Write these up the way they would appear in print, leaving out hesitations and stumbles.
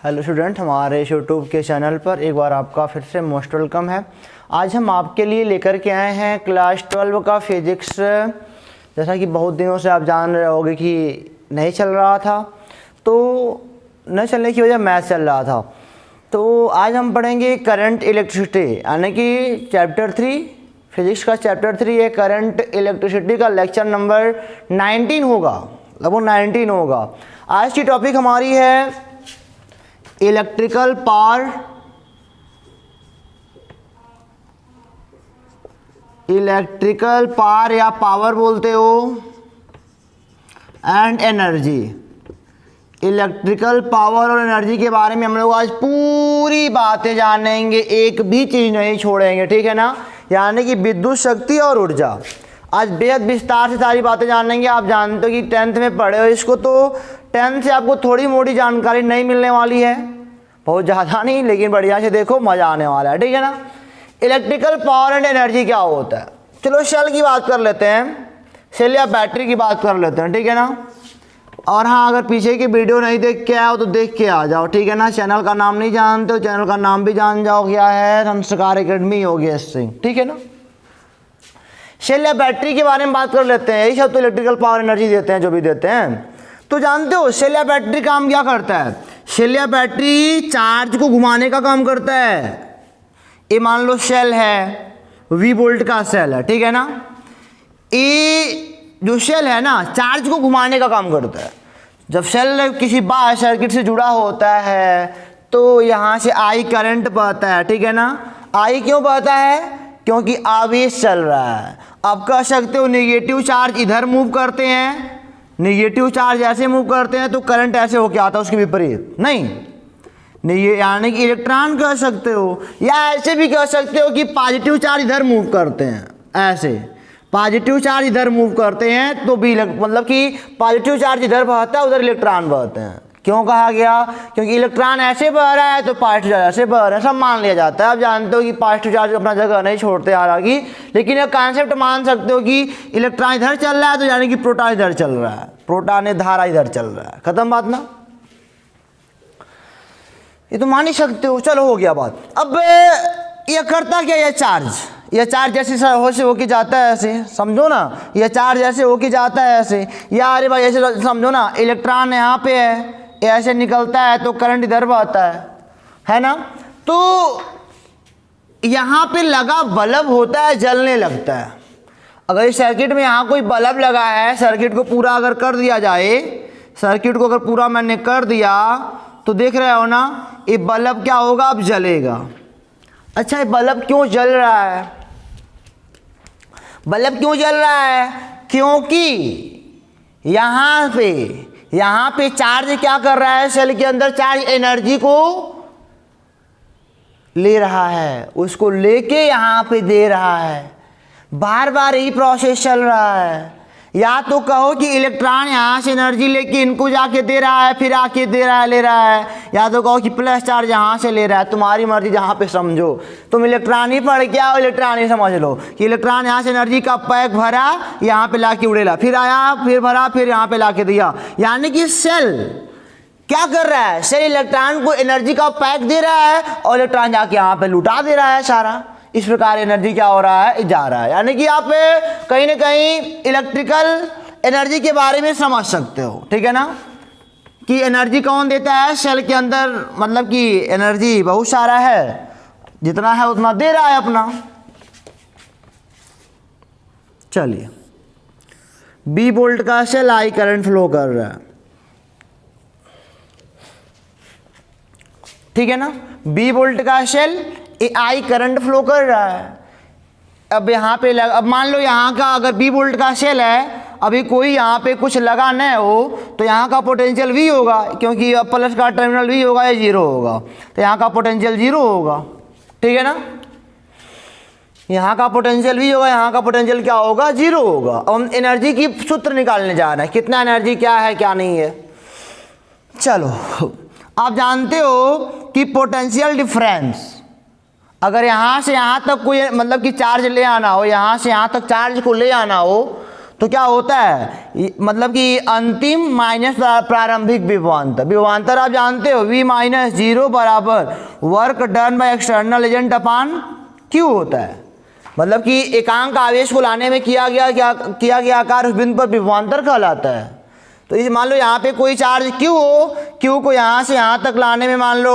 Hello student, हमारे YouTube के channel पर एक बार आपका फिर से मोस्ट वेलकम है। आज हम आपके लिए लेकर के आए हैं क्लास 12 का फिज़िक्स। जैसा कि बहुत दिनों से आप जान रहे होंगे कि नहीं चल रहा था, तो न चलने की वजह मैथ चल रहा था। तो आज हम पढ़ेंगे करंट इलेक्ट्रिसिटी, यानी कि चैप्टर 3 फिज़िक्स का चैप्टर 3 है करंट इलेक्ट्रिसिटी का लेक्चर नंबर 19 होगा, लगभग 19 होगा। आज की टॉपिक हमारी है इलेक्ट्रिकल पावर, इलेक्ट्रिकल पावर या पावर बोलते हो, एंड एनर्जी। इलेक्ट्रिकल पावर और एनर्जी के बारे में हम लोग आज पूरी बातें जानेंगे, एक भी चीज़ नहीं छोड़ेंगे, ठीक है ना। यानी कि विद्युत शक्ति और ऊर्जा आज बेहद विस्तार से सारी बातें जानेंगे। आप जानते हो कि 10th में पढ़े हो इसको, तो 10th से आपको थोड़ी मोटी जानकारी नहीं मिलने वाली है, बहुत ज़्यादा नहीं, लेकिन बढ़िया से देखो, मज़ा आने वाला है, ठीक है ना। इलेक्ट्रिकल पावर एंड एनर्जी क्या होता है, चलो सेल की बात कर लेते हैं, सेल या बैटरी की बात कर लेते हैं, ठीक है ना। और हाँ, अगर पीछे की वीडियो नहीं देख के आओ तो देख के आ जाओ, ठीक है ना। चैनल का नाम नहीं जानते हो, चैनल का नाम भी जान जाओ, क्या है, संस्कार एकेडमी होगी इससे, ठीक है ना। सेल या बैटरी के बारे में बात कर लेते हैं, यही सब तो इलेक्ट्रिकल पावर एनर्जी देते हैं, जो भी देते हैं। तो जानते हो सेल या बैटरी काम क्या करता है। सेल या बैटरी चार्ज को घुमाने का काम करता है। ये मान लो सेल है, वी वोल्ट का सेल है, ठीक है ना। ये जो सेल है ना, चार्ज को घुमाने का काम करता है। जब सेल किसी बाहर सर्किट से जुड़ा होता है तो यहाँ से आई करंट बहता है, ठीक है ना। आई क्यों बहता है, क्योंकि आवेश चल रहा है। आप कह सकते हो नेगेटिव चार्ज इधर मूव करते हैं, नेगेटिव चार्ज ऐसे मूव करते हैं तो करंट ऐसे होके आता है, उसके विपरीत नहीं, ये यानी कि इलेक्ट्रॉन कह सकते हो, या ऐसे भी कह सकते हो कि पॉजिटिव चार्ज इधर मूव करते हैं, ऐसे पॉजिटिव चार्ज इधर मूव करते हैं तो भी मतलब कि पॉजिटिव चार्ज इधर बहता है, उधर इलेक्ट्रॉन बहते हैं। क्यों कहा गया, क्योंकि इलेक्ट्रॉन ऐसे बह रहा है तो पॉजिटिव चार्ज ऐसे बह रहा है, सब मान लिया जाता है। आप जानते हो कि पॉजिटिव चार्ज अपना जगह नहीं छोड़ते हालांकि, लेकिन एक कॉन्सेप्ट मान सकते हो कि इलेक्ट्रॉन इधर चल रहा है तो यानी कि प्रोटॉन इधर चल रहा है, प्रोटॉन धारा इधर चल रहा है, खत्म बात ना, ये तो मान ही सकते हो। चलो हो गया बात। अब ये करता क्या, ये चार्ज जैसे से होके जाता है, ऐसे समझो ना, ये चार्ज ऐसे होके जाता है ऐसे, या अरे भाई ऐसे समझो ना, इलेक्ट्रॉन यहाँ पे है, ऐसे निकलता है तो करंट इधर बहता है ना। तो यहाँ पे लगा बल्ब होता है, जलने लगता है। अगर इस सर्किट में यहाँ कोई बल्ब लगा है, सर्किट को पूरा अगर कर दिया जाए, सर्किट को अगर पूरा मैंने कर दिया तो देख रहे हो ना, ये बल्ब क्या होगा, अब जलेगा। अच्छा, ये बल्ब क्यों जल रहा है, बल्ब क्यों जल रहा है, क्योंकि यहाँ पे चार्ज क्या कर रहा है, सेल के अंदर चार्ज एनर्जी को ले रहा है, उसको लेके यहाँ पे दे रहा है, बार बार यही प्रोसेस चल रहा है। या तो कहो कि इलेक्ट्रॉन यहाँ से एनर्जी लेके इनको जाके दे रहा है, फिर आके दे रहा है, ले रहा है, या तो कहो कि प्लस चार्ज यहाँ से ले रहा है, तुम्हारी मर्जी, जहाँ पे समझो। तुम इलेक्ट्रॉन ही पढ़ के आओ, इलेक्ट्रॉन ही समझ लो कि इलेक्ट्रॉन यहाँ से एनर्जी का पैक भरा, यहाँ पे ला के उड़ेला, फिर आया, फिर भरा, फिर यहाँ पे ला के दिया। यानी कि सेल क्या कर रहा है, सेल इलेक्ट्रॉन को एनर्जी का पैक दे रहा है और इलेक्ट्रॉन जाके यहाँ पे लुटा दे रहा है सारा। इस प्रकार एनर्जी क्या हो रहा है, जा रहा है। यानी कि आप कहीं ना कहीं इलेक्ट्रिकल एनर्जी के बारे में समझ सकते हो, ठीक है ना, कि एनर्जी कौन देता है सेल के अंदर, मतलब कि एनर्जी बहुत सारा है, जितना है उतना दे रहा है अपना। चलिए, बी वोल्ट का सेल, आई करंट फ्लो कर रहा है, ठीक है ना। बी वोल्ट का सेल, आई करंट फ्लो कर रहा है। अब यहाँ पे अब मान लो यहाँ का अगर बी वोल्ट का सेल है, अभी कोई यहाँ पे कुछ लगा न हो तो यहाँ का पोटेंशियल वी होगा, क्योंकि अब प्लस का टर्मिनल वी होगा या जीरो होगा, तो यहाँ का पोटेंशियल जीरो होगा, ठीक है ना। यहाँ का पोटेंशियल वी होगा, यहाँ का पोटेंशियल क्या होगा, जीरो होगा। अब हम एनर्जी की सूत्र निकालने जा रहे हैं, कितना एनर्जी क्या है क्या नहीं है। चलो, आप जानते हो कि पोटेंशियल डिफरेंस, अगर यहाँ से यहाँ तक कोई मतलब कि चार्ज ले आना हो, यहाँ से यहाँ तक चार्ज को ले आना हो, तो क्या होता है, मतलब कि अंतिम माइनस प्रारंभिक विभवांतर। विभवांतर आप जानते हो V माइनस 0 बराबर work done by external agent upon Q होता है। मतलब कि एकांक आवेश को लाने में किया गया आकार उस बिंदु पर विभवांतर कहलाता है। तो इस मान लो यहाँ पे कोई चार्ज Q हो, Q को यहाँ से यहाँ तक लाने में मान लो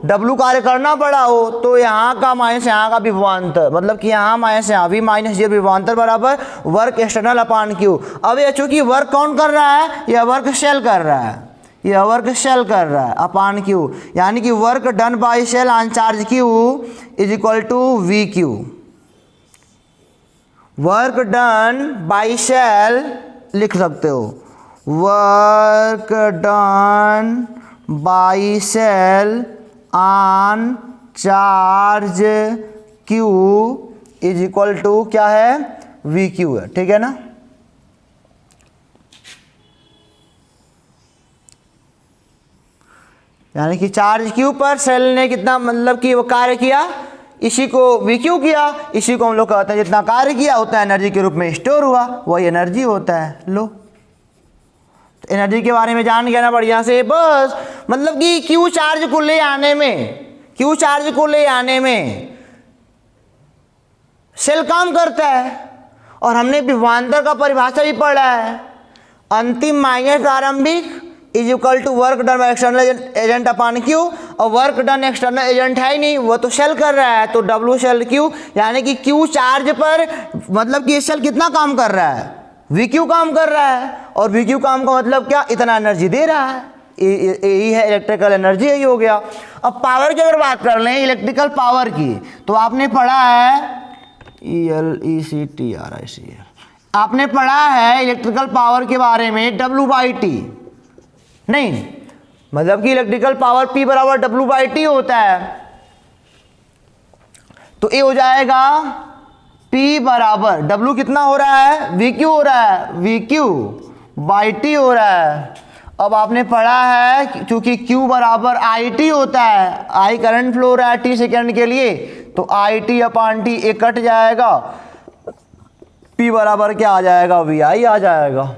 W कार्य करना पड़ा हो, तो यहाँ का माइनस यहाँ का विभवांतर, मतलब कि यहाँ माइनस यहाँ V माइनस 0 विभवांतर बराबर वर्क एक्सटर्नल अपान Q। अब ये चूंकि वर्क कौन कर रहा है, यह वर्क शेल कर रहा है, यह वर्क शेल कर रहा है अपान Q, यानी कि work done by shell on charge Q is equal to VQ। Work done by shell लिख सकते हो, work done by shell on charge Q is equal to क्या है, VQ है, ठीक है ना। यानी कि चार्ज Q पर सेल ने कितना मतलब कि वो कार्य किया, इसी को VQ किया, इसी को हम लोग कहते हैं जितना कार्य किया उतना एनर्जी के रूप में स्टोर हुआ, वही एनर्जी होता है। लो, तो एनर्जी के बारे में जान गया ना बढ़िया से। बस मतलब कि Q चार्ज को ले आने में सेल काम करता है, और हमने विभवांतर का परिभाषा भी पढ़ा है, अंतिम माइनस प्रारंभिक is equal to work done by external agent upon Q, और वर्क डन एक्सटर्नल एजेंट है ही नहीं, वो तो शेल कर रहा है, तो W शेल Q, यानी कि Q चार्ज पर मतलब कि शेल कितना काम कर रहा है, VQ काम कर रहा है, और VQ काम का मतलब क्या, इतना एनर्जी दे रहा है, यही है इलेक्ट्रिकल एनर्जी, यही हो गया। अब पावर की अगर बात कर लें, इलेक्ट्रिकल पावर की, तो आपने पढ़ा है ELECTRICL, आपने पढ़ा है इलेक्ट्रिकल पावर के बारे में W/T, नहीं मतलब कि इलेक्ट्रिकल पावर P बराबर W/T होता है। तो ये हो जाएगा P बराबर W कितना हो रहा है, VQ हो रहा है, VQ/T हो रहा है। अब आपने पढ़ा है क्योंकि Q बराबर IT होता है, I करंट फ्लो हो रहा है T सेकेंड के लिए, तो IT अपान T एक कट जाएगा, P बराबर क्या आ जाएगा, VI आ जाएगा।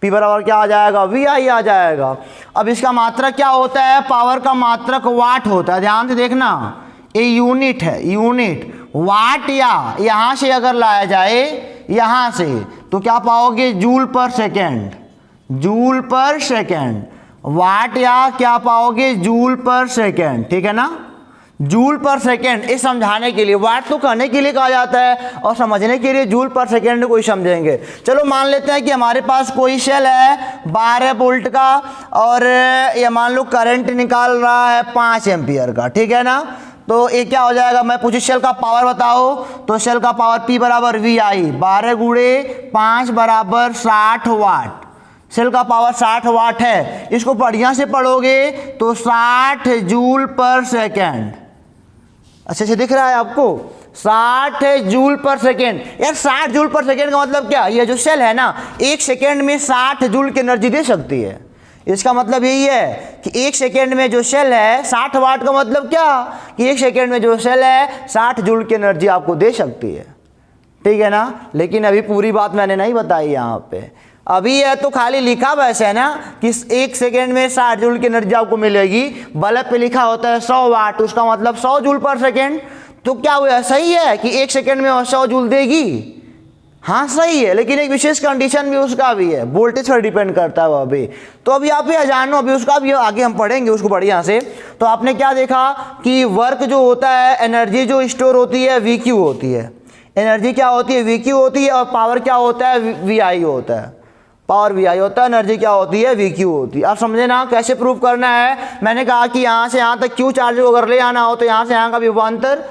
P बराबर क्या आ जाएगा, VI आ जाएगा। अब इसका मात्रक क्या होता है, पावर का मात्रक वाट होता है, ध्यान से देखना, ये यूनिट है, यूनिट वाट, या यहाँ से अगर लाया जाए यहाँ से तो क्या पाओगे, joule per second, joule per second, watt या क्या पाओगे, जूल पर सेकेंड, ठीक है ना, जूल पर सेकेंड। इस समझाने के लिए, वाट तो कहने के लिए कहा जाता है और समझने के लिए जूल पर सेकेंड को ही समझेंगे। चलो मान लेते हैं कि हमारे पास कोई शेल है 12 वोल्ट का, और ये मान लो करंट निकाल रहा है 5 एम्पियर का, ठीक है ना। तो ये क्या हो जाएगा, मैं पूछी शेल का पावर बताओ, तो शेल का पावर P बराबर VI, 12 गुणे 5 बराबर 60 वाट। सेल का पावर 60 वाट है, इसको बढ़िया से पढ़ोगे तो 60 जूल पर सेकेंड, अच्छे से दिख रहा है आपको, 60 जूल पर सेकेंड। यार 60 जूल पर सेकेंड का मतलब क्या, ये जो सेल है ना, एक सेकेंड में 60 जूल की एनर्जी दे सकती है। इसका मतलब यही है कि एक सेकेंड में जो सेल है 60 वाट का मतलब क्या, कि एक सेकेंड में जो सेल है 60 जूल की एनर्जी आपको दे सकती है, ठीक है ना। लेकिन अभी पूरी बात मैंने नहीं बताई यहाँ पे, अभी है तो खाली लिखा वैसे है ना कि एक सेकेंड में 60 जूल की एनर्जी आपको मिलेगी, बल्ब पे लिखा होता है 100 वाट, उसका मतलब 100 जूल पर सेकेंड। तो क्या हुआ, सही है कि एक सेकेंड में 100 जूल देगी, हाँ सही है, लेकिन एक विशेष कंडीशन भी उसका भी है, वोल्टेज पर डिपेंड करता है वो अभी। तो अभी आप ये जानो, अभी उसका भी आगे हम पढ़ेंगे उसको बढ़िया से। तो आपने क्या देखा कि वर्क जो होता है, एनर्जी जो स्टोर होती है VQ होती है, एनर्जी क्या होती है, VQ होती है, और पावर क्या होता है, VI होता है, पावर VI होता है, एनर्जी क्या होती है, VQ होती है। आप समझे ना कैसे प्रूव करना है। मैंने कहा कि यहाँ से यहाँ तक Q चार्ज को अगर ले आना हो तो यहाँ से यहाँ का विभवांतर,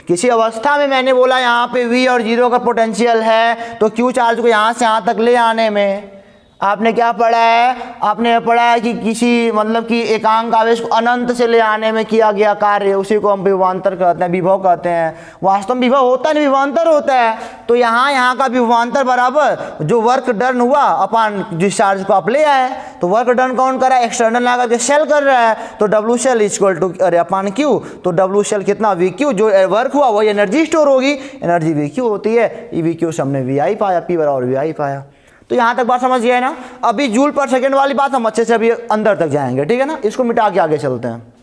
किसी अवस्था में मैंने बोला यहाँ पे V और 0 का पोटेंशियल है, तो Q चार्ज को यहाँ से यहाँ तक ले आने में आपने क्या पढ़ा है, आपने पढ़ा है कि किसी मतलब कि एकांक आवेश को अनंत से ले आने में किया गया कार्य, उसी को हम विभवांतर कहते हैं, विभव कहते हैं। वास्तव में विभव होता नहीं, विभवांतर होता है। तो यहाँ का विभवांतर बराबर जो वर्क डन हुआ अपन डिस्चार्ज को आप ले आए, तो वर्क डन कौन कर रहा है, एक्सटर्नल लगा के शेल कर रहा है, तो डब्ल्यू शेल इक्वल टू अरे अपान क्यू, तो डब्ल्यू शेल कितना वी क्यू, जो वर्क हुआ वही एनर्जी स्टोर होगी, एनर्जी वी क्यू होती है, ई वी क्यू से हमने वी आई पाया, पी बराबर वी आई पाया। तो यहाँ तक बात समझ गया है ना। अभी जूल पर सेकंड वाली बात हम अच्छे से अभी अंदर तक जाएंगे, ठीक है ना, इसको मिटा के आगे चलते हैं।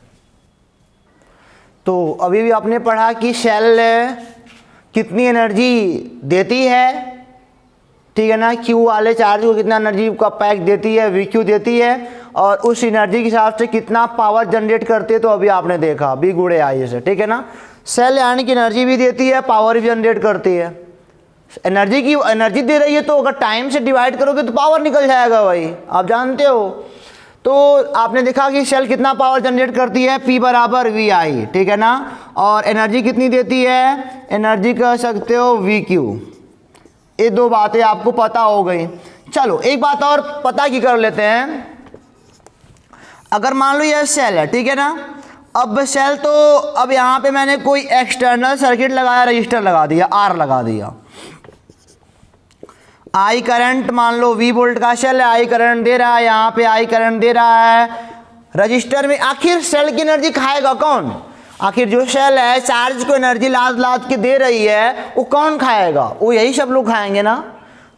तो अभी भी आपने पढ़ा कि शेल कितनी एनर्जी देती है, ठीक है ना, क्यू वाले चार्ज को कितना एनर्जी का पैक देती है, वी क्यू देती है, और उस एनर्जी के हिसाब से कितना पावर जनरेट करती है, तो अभी आपने देखा बी गुणे आई से, ठीक है ना। सेल यानी कि एनर्जी भी देती है, पावर भी जनरेट करती है। एनर्जी दे रही है तो अगर टाइम से डिवाइड करोगे तो पावर निकल जाएगा भाई, आप जानते हो। तो आपने देखा कि सेल कितना पावर जनरेट करती है, P बराबर वी आई, ठीक है ना, और एनर्जी कितनी देती है, एनर्जी कह सकते हो वी क्यू। ये दो बातें आपको पता हो गई। चलो एक बात और पता की कर लेते हैं। अगर मान लो यह सेल है, ठीक है ना, अब सेल तो अब यहाँ पे मैंने कोई एक्सटर्नल सर्किट लगाया, रजिस्टर लगा दिया, आर लगा दिया, आई करंट मान लो V वोल्ट का सेल है, आई करंट दे रहा है, यहाँ पे आई करंट दे रहा है रजिस्टर में। आखिर सेल की एनर्जी खाएगा कौन, आखिर जो सेल है चार्ज को एनर्जी लाद लाद के दे रही है वो कौन खाएगा, वो यही सब लोग खाएंगे ना,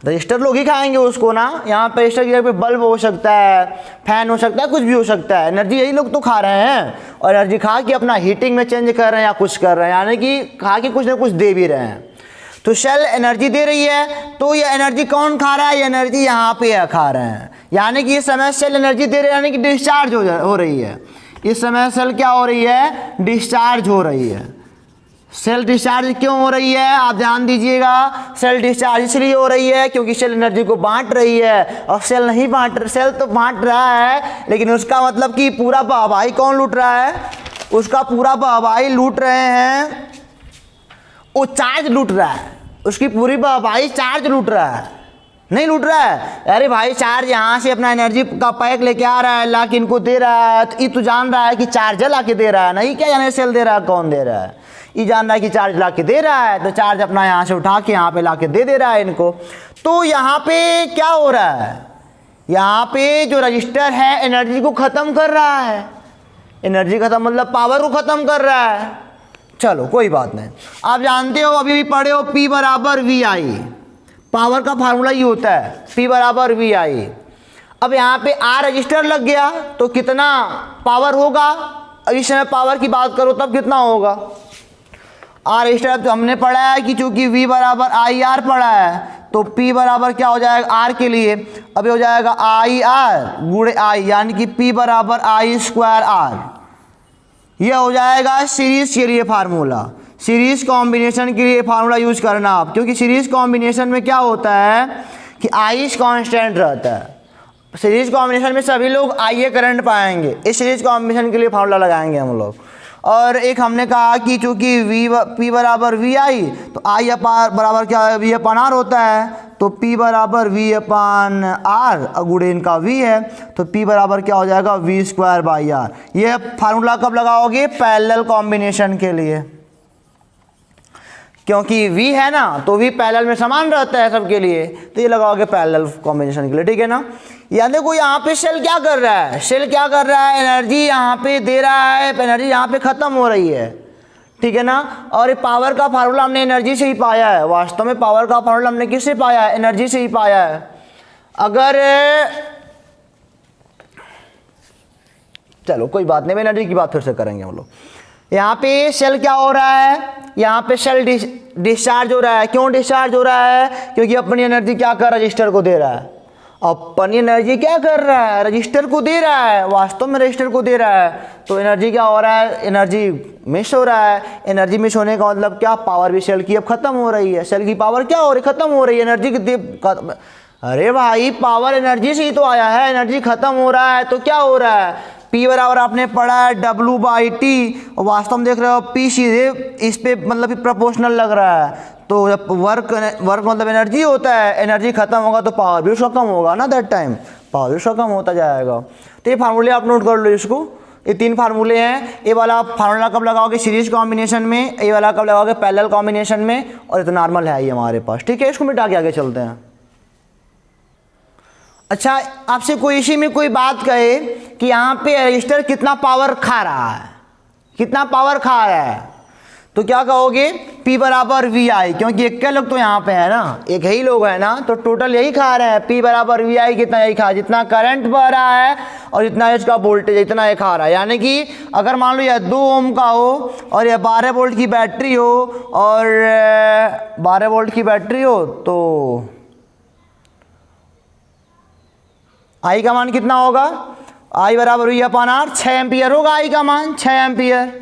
रजिस्टर लोग ही खाएंगे उसको ना। यहाँ पे रजिस्टर की जगह पे बल्ब हो सकता है, फैन हो सकता है, कुछ भी हो सकता है, एनर्जी यही लोग तो खा रहे हैं, और एनर्जी खा के अपना हीटिंग में चेंज कर रहे हैं या कुछ कर रहे हैं, यानी कि खा के कुछ ना कुछ दे भी रहे हैं। तो सेल एनर्जी दे रही है, तो ये एनर्जी कौन खा रहा है, ये एनर्जी यहाँ पे खा रहे हैं, यानी कि इस समय सेल एनर्जी दे रहे हैं, यानी कि डिस्चार्ज हो रही है। इस समय सेल क्या हो रही है, डिस्चार्ज हो रही है। सेल डिस्चार्ज क्यों हो रही है, आप ध्यान दीजिएगा, सेल डिस्चार्ज इसलिए हो रही है क्योंकि सेल एनर्जी को बांट रही है, और सेल नहीं सेल तो बांट रहा है, लेकिन उसका मतलब कि पूरा बहवाई कौन लूट रहा है, उसका पूरा बहवाई लूट रहे हैं, वो चार्ज लूट रहा है, उसकी पूरी भाई चार्ज लूट रहा है, नहीं लूट रहा है। अरे भाई चार्ज यहाँ से अपना एनर्जी का पैक लेके आ रहा है, ला के इनको दे रहा है, तो ये तो जान रहा है कि चार्ज ला के दे रहा है, नहीं क्या जाने सेल दे रहा है कौन दे रहा है, ये जान रहा है कि चार्ज ला के दे रहा है, तो चार्ज अपना यहाँ से उठा के यहाँ पे ला के दे रहा है इनको। तो यहाँ पे क्या हो रहा है, यहाँ पे जो रजिस्टर है एनर्जी को ख़त्म कर रहा है, एनर्जी खत्म मतलब पावर को ख़त्म कर रहा है। चलो कोई बात नहीं, आप जानते हो अभी भी पढ़े हो P बराबर वी आई, पावर का फार्मूला ये होता है P बराबर वी आई। अब यहाँ पे R रजिस्टर लग गया तो कितना पावर होगा, इस समय पावर की बात करो तब कितना होगा, R रजिस्टर हमने पढ़ा है कि चूंकि V बराबर आई आर पढ़ा है, तो P बराबर क्या हो जाएगा R के लिए, अभी हो जाएगा आई आर गुणे आई, यानी कि P बराबर आई स्क्वायर आर। यह हो जाएगा सीरीज के लिए फार्मूला, सीरीज कॉम्बिनेशन के लिए फार्मूला यूज करना आप, क्योंकि सीरीज कॉम्बिनेशन में क्या होता है कि आई कांस्टेंट रहता है। सीरीज कॉम्बिनेशन में सभी लोग आई करंट पाएंगे, इस सीरीज कॉम्बिनेशन के लिए फार्मूला लगाएंगे हम लोग। और एक हमने कहा कि चूंकि P बराबर वी आई, तो आई बराबर क्या है, वी अपान आर होता है, तो P बराबर वी अपान आर, गुणे इनका V है, तो P बराबर क्या हो जाएगा, वी स्क्वायर बाई आर। ये फार्मूला कब लगाओगे, पैरेलल कॉम्बिनेशन के लिए, क्योंकि V है ना, तो V पैरेलल में समान रहता है सबके लिए, तो ये लगाओगे पैरेलल कॉम्बिनेशन के लिए, ठीक है ना। या देखो यहाँ पे सेल क्या कर रहा है, सेल क्या कर रहा है, एनर्जी यहाँ पे दे रहा है, एनर्जी यहाँ पे ख़त्म हो रही है, ठीक है ना। और ये पावर का फार्मूला हमने एनर्जी से ही पाया है, वास्तव में पावर का फार्मूला हमने किससे पाया है, एनर्जी से ही पाया है। अगर चलो कोई बात नहीं, एनर्जी की बात फिर से करेंगे हम लोग। यहाँ पे सेल क्या हो रहा है, यहाँ पे सेल डिस्चार्ज हो रहा है, क्यों डिस्चार्ज हो रहा है, क्योंकि अपनी एनर्जी क्या कर रजिस्टर को दे रहा है, अपनी एनर्जी क्या कर रहा है, रजिस्टर को दे रहा है, वास्तव में रजिस्टर को दे रहा है, तो एनर्जी क्या हो रहा है, एनर्जी मिस हो रहा है। एनर्जी मिस होने का मतलब क्या, पावर भी सेल की अब खत्म हो रही है, सेल की पावर क्या हो रही है, खत्म हो रही है, एनर्जी की अरे भाई पावर एनर्जी से ही तो आया है, एनर्जी खत्म हो रहा है तो क्या हो रहा है, P बराबर आपने पढ़ा है W/T, और वास्तव में देख रहे हो P सीधे इस पे मतलब प्रोपोर्शनल लग रहा है, तो जब वर्क मतलब एनर्जी होता है, एनर्जी खत्म होगा तो पावर भी उसका कम होगा ना, दैट टाइम पावर भी उसका कम होता जाएगा। तो ये फार्मूले आप नोट कर लो इसको, ये 3 फार्मूले हैं। ये वाला फार्मूला कब लगाओगे? सीरीज कॉम्बिनेशन में। ये वाला कब लगाओगे? पैरेलल कॉम्बिनेशन में। और ये तो नॉर्मल है ये हमारे पास, ठीक है। इसको मिटा के आगे चलते हैं। अच्छा, आपसे कोई इसी में कोई बात कहे कि यहाँ पे रजिस्टर कितना पावर खा रहा है, कितना पावर खा रहा है, तो क्या कहोगे? P बराबर वी आई, क्योंकि एक लोग तो यहाँ पे है ना, एक ही लोग है ना, तो टोटल यही खा रहे हैं। P बराबर वी आई कितना? यही खा, जितना करंट बह रहा है और जितना इसका वोल्टेज इतना ये खा रहा है। यानी कि अगर मान लो यह 2 ओम का हो और यह 12 वोल्ट की बैटरी हो और 12 वोल्ट की बैटरी हो, तो आई का मान कितना होगा? आई बराबर वी अपन आर, 6 एम्पियर होगा आई का मान, 6 एम्पियर।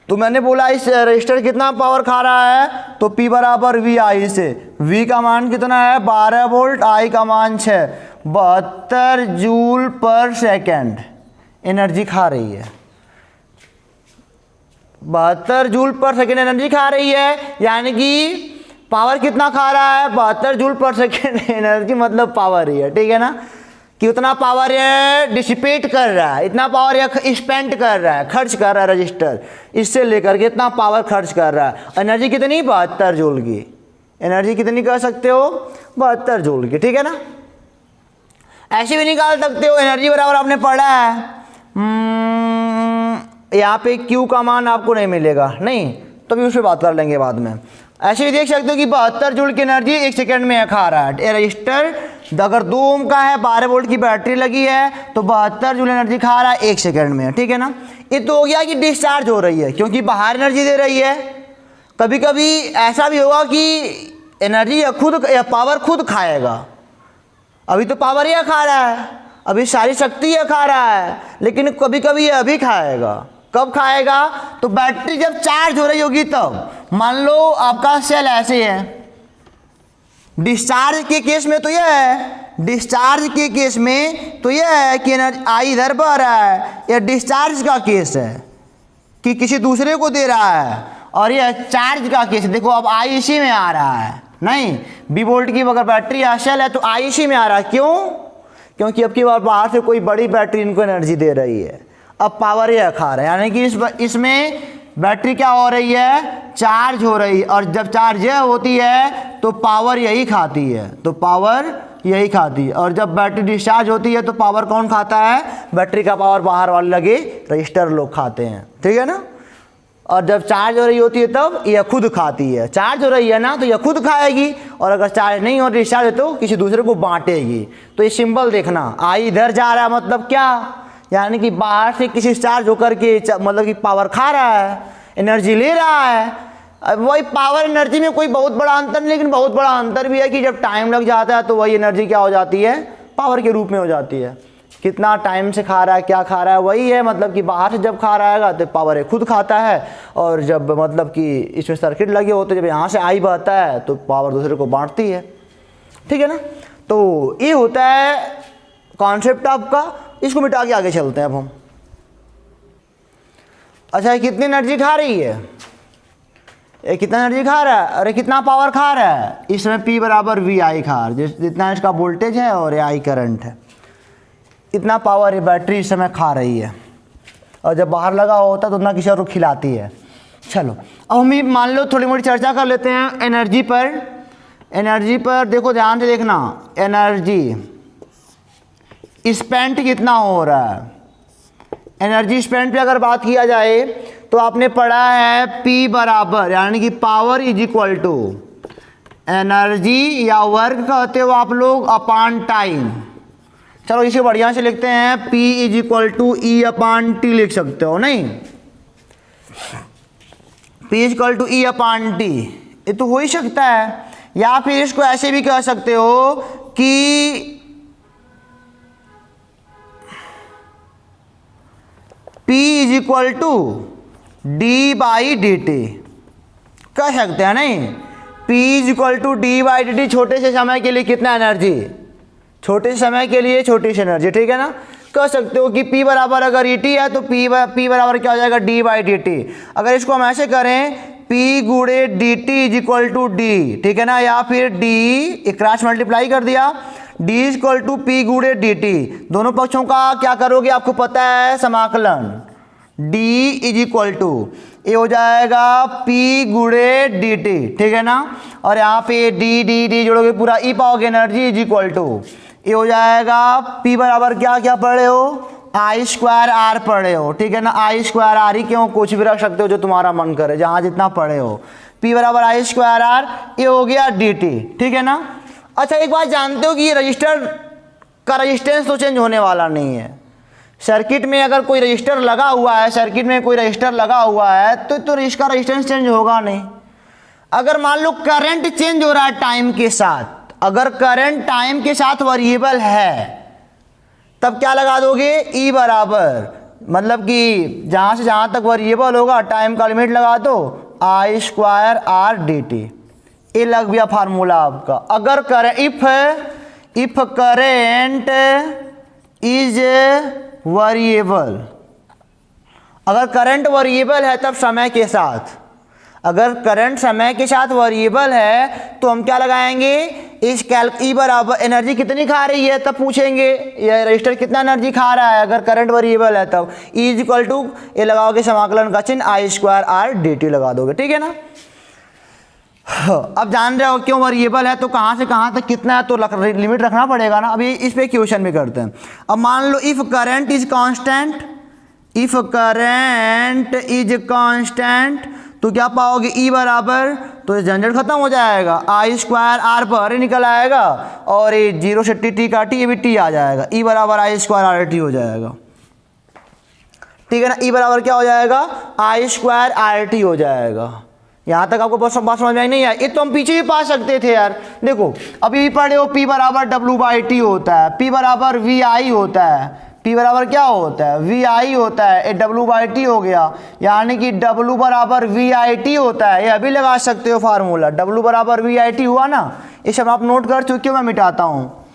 तो मैंने बोला इस रजिस्टर कितना पावर खा रहा है, तो P बराबर वी आई से V का मान कितना है? 12 वोल्ट, आई का मान 6, 72 जूल पर सेकेंड एनर्जी खा रही है। 72 जूल पर सेकेंड एनर्जी खा रही है, यानी कि पावर कितना खा रहा है? 72 जूल पर सेकेंड एनर्जी मतलब पावर ही है, ठीक है ना, कि उतना पावर ये डिसिपेट कर रहा है, इतना पावर ये स्पेंड कर रहा है, खर्च कर रहा है रजिस्टर, इससे लेकर के इतना पावर खर्च कर रहा है। एनर्जी कितनी? 72 जूल की। एनर्जी कितनी कह सकते हो? 72 जूल की, ठीक है ना। ऐसे भी निकाल सकते हो, एनर्जी बराबर आपने पढ़ा है, यहाँ पे Q का मान आपको नहीं मिलेगा, नहीं तो भी उस पर बात कर लेंगे बाद में। ऐसे भी देख सकते हो कि 72 जूल की एनर्जी 1 सेकेंड में खा रहा है। ये रजिस्टर अगर 2 ओम का है, 12 वोल्ट की बैटरी लगी है, तो 72 जूल एनर्जी खा रहा है 1 सेकेंड में, ठीक है ना। ये तो हो गया कि डिस्चार्ज हो रही है, क्योंकि बाहर एनर्जी दे रही है। कभी कभी ऐसा भी होगा कि एनर्जी या पावर खुद खाएगा। अभी तो पावर यह खा रहा है, अभी सारी शक्ति यह खा रहा है, लेकिन कभी कभी यह अभी खाएगा। कब खाएगा? तो बैटरी जब चार्ज हो रही होगी तब। मान लो आपका सेल ऐसे है, डिस्चार्ज के केस में तो यह है, डिस्चार्ज के केस में तो यह है कि एनर्जी आई इधर बह रहा है। यह डिस्चार्ज का केस है कि किसी दूसरे को दे रहा है, और यह चार्ज का केस है। देखो अब आई इसी में आ रहा है, नहीं 20 वोल्ट की अगर बैटरी या सेल है तो आई इसी में आ रहा है। क्यों? क्योंकि अब की बार बाहर से कोई बड़ी बैटरी इनको एनर्जी दे रही है, अब पावर यह खा रहा है। यानी कि इसमें बैटरी क्या हो रही है? चार्ज हो रही है, और जब चार्ज यह होती है तो पावर यही खाती है, तो पावर यही खाती है। और जब बैटरी डिस्चार्ज होती है तो पावर कौन खाता है? बैटरी का पावर बाहर वाले लगे रजिस्टर लोग खाते हैं, ठीक है ना। और जब चार्ज हो रही होती है तब यह खुद खाती है। चार्ज हो रही है ना तो यह खुद खाएगी, और अगर चार्ज नहीं हो डिस्चार्ज हो तो किसी दूसरे को बांटेगी। तो ये सिंबल देखना, आई इधर जा रहा है मतलब क्या? यानी कि बाहर से किसी चार्ज होकर के मतलब कि पावर खा रहा है, एनर्जी ले रहा है। अब वही पावर एनर्जी में कोई बहुत बड़ा अंतर नहीं, लेकिन बहुत बड़ा अंतर भी है कि जब टाइम लग जाता है तो वही एनर्जी क्या हो जाती है? पावर के रूप में हो जाती है। कितना टाइम से खा रहा है, क्या खा रहा है, वही है। मतलब कि बाहर से जब खा रहा है तो पावर खुद खाता है, और जब मतलब कि इसमें सर्किट लगे होते, जब यहाँ से आई बहता है तो पावर दूसरे को बांटती है, ठीक है ना। तो ये होता है कॉन्सेप्ट आपका। इसको मिटा के आगे चलते हैं अब हम। अच्छा, ये कितनी एनर्जी खा रही है? ये कितना एनर्जी खा रहा है? अरे कितना पावर खा रहा है? इसमें P बराबर वी आई खा रहा है, जितना इसका वोल्टेज है और ये आई करंट है, इतना पावर ये बैटरी इस समय खा रही है। और जब बाहर लगा होता तो ना किसी और को खिलाती है। चलो अब हम मान लो थोड़ी मोटी चर्चा कर लेते हैं एनर्जी पर। एनर्जी पर देखो, ध्यान से देखना, एनर्जी स्पेंट कितना हो रहा है। एनर्जी स्पेंट पे अगर बात किया जाए तो आपने पढ़ा है P बराबर, यानी कि power is equal to energy या वर्क कहते हो आप लोग अपॉन टाइम। चलो इसे बढ़िया से लिखते हैं, P is equal to E upon T लिख सकते हो, नहीं P is equal to E upon T, ये तो हो ही सकता है। या फिर इसको ऐसे भी कह सकते हो कि P is equal to D by D T कह सकते हैं, नहीं P is equal to D by D T. छोटे से समय के लिए कितना एनर्जी? छोटे से समय के लिए छोटी सी एनर्जी, ठीक है ना। कह सकते हो कि P बराबर अगर E T है तो P बराबर क्या हो जाएगा? D by D T. अगर इसको हम ऐसे करें P गुणे D T is equal to D, ठीक है ना, या फिर डी क्रॉस मल्टीप्लाई कर दिया, d is equal to P गुणे डी टी, दोनों पक्षों का क्या करोगे आपको पता है, समाकलन, d इज इक्वल टू ये हो जाएगा p गुणे डी टी, ठीक है ना, और यहाँ पे d जोड़ोगे पूरा e पाओगे एनर्जी इज इक्वल टू ये हो जाएगा p बराबर क्या क्या पढ़े हो, आई स्क्वायर आर पढ़े हो, ठीक है ना, आई स्क्वायर आर ही क्यों, कुछ भी रख सकते हो जो तुम्हारा मन करे, जहाँ जितना पढ़े हो, p बराबर आई स्क्वायर आर, ये हो गया डी टी, ठीक है ना। अच्छा एक बात जानते हो कि ये रजिस्टर का रजिस्टेंस तो चेंज होने वाला नहीं है, सर्किट में अगर कोई रजिस्टर लगा हुआ है, सर्किट में कोई रजिस्टर लगा हुआ है तो इसका रजिस्टेंस चेंज होगा नहीं। अगर मान लो करंट चेंज हो रहा है टाइम के साथ, अगर करंट टाइम के साथ वेरिएबल है तब क्या लगा दोगे, ई बराबर, मतलब कि जहाँ से जहाँ तक वेरिएबल होगा टाइम का लिमिट लगा दो, आई स्क्वायर आर डी टी, ये लग गया फार्मूला आपका। अगर करें इफ करेंट इज वेरिएबल, अगर करंट वेरिएबल है तब समय के साथ, अगर करंट समय के साथ वेरिएबल है तो हम क्या लगाएंगे, इस ई बराबर एनर्जी कितनी खा रही है तब पूछेंगे, ये रजिस्टर कितना एनर्जी खा रहा है, अगर करंट वेरिएबल है तब ई इज इक्वल टू ये लगाओगे समाकलन का चिन्ह आई स्क्वायर आर डी टी लगा दोगे, ठीक है ना। अब जान रहे हो क्यों वेरिएबल है तो कहाँ से कहाँ तक कितना है तो लिमिट रखना पड़ेगा ना। अभी इस पे क्वेश्चन भी करते हैं। अब मान लो if current is constant, if current is constant तो क्या पाओगे, ई बराबर, तो झंझट खत्म हो जाएगा, आई स्क्वायर आर पर ही निकल आएगा और ये 0 से टी का टी, ये भी टी आ जाएगा, ई बराबर आई स्क्वायर आर टी हो जाएगा, ठीक है ना। ई बराबर क्या हो जाएगा, आई स्क्वायर आर टी हो जाएगा। यहाँ तक आपको बात समझ में नहीं आया, ये तो हम पीछे भी पा सकते थे यार। देखो अभी भी पढ़े हो, P बराबर डब्ल्यू बाई टी होता है, P बराबर वी आई होता है, P बराबर क्या होता है, वी आई होता है, ये डब्ल्यू बाई टी हो गया, यानी कि W बराबर वी आई टी होता है। ये अभी लगा सकते हो फार्मूला, W बराबर वी आई टी हुआ ना, ये सब आप नोट कर चुके हो, मैं मिटाता हूँ।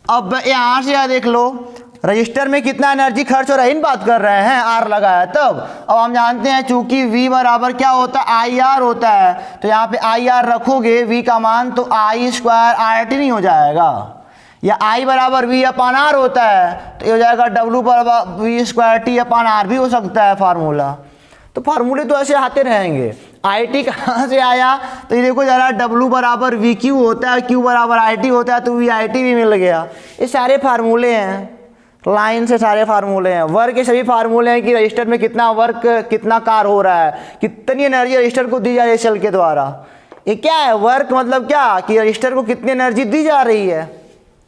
अब यहाँ से देख लो रजिस्टर में कितना एनर्जी खर्च हो रहा है, इन बात कर रहे हैं, आर लगाया तब। अब हम जानते हैं चूंकि V बराबर क्या होता है, आई आर होता है, तो यहाँ पे आई आर रखोगे V का मान तो आई स्क्वायर आर टी नहीं हो जाएगा, या I बराबर V अपान आर होता है तो ये हो जाएगा W बराबर V square T upon R भी हो सकता है फार्मूला। तो फार्मूले तो ऐसे आते रहेंगे। आई टी कहाँ से आया, तो ये देखो जरा, W बराबर वी क्यू होता है, Q बराबर आई टी होता है, तो वी आई टी भी मिल गया। ये सारे फार्मूले हैं, लाइन से सारे फार्मूले हैं, वर्क के सभी फार्मूले हैं कि रजिस्टर में कितना वर्क, कितना कार हो रहा है, कितनी एनर्जी रजिस्टर को दी जा रही है सेल के द्वारा। ये क्या है वर्क, मतलब क्या कि रजिस्टर को कितनी एनर्जी दी जा रही है,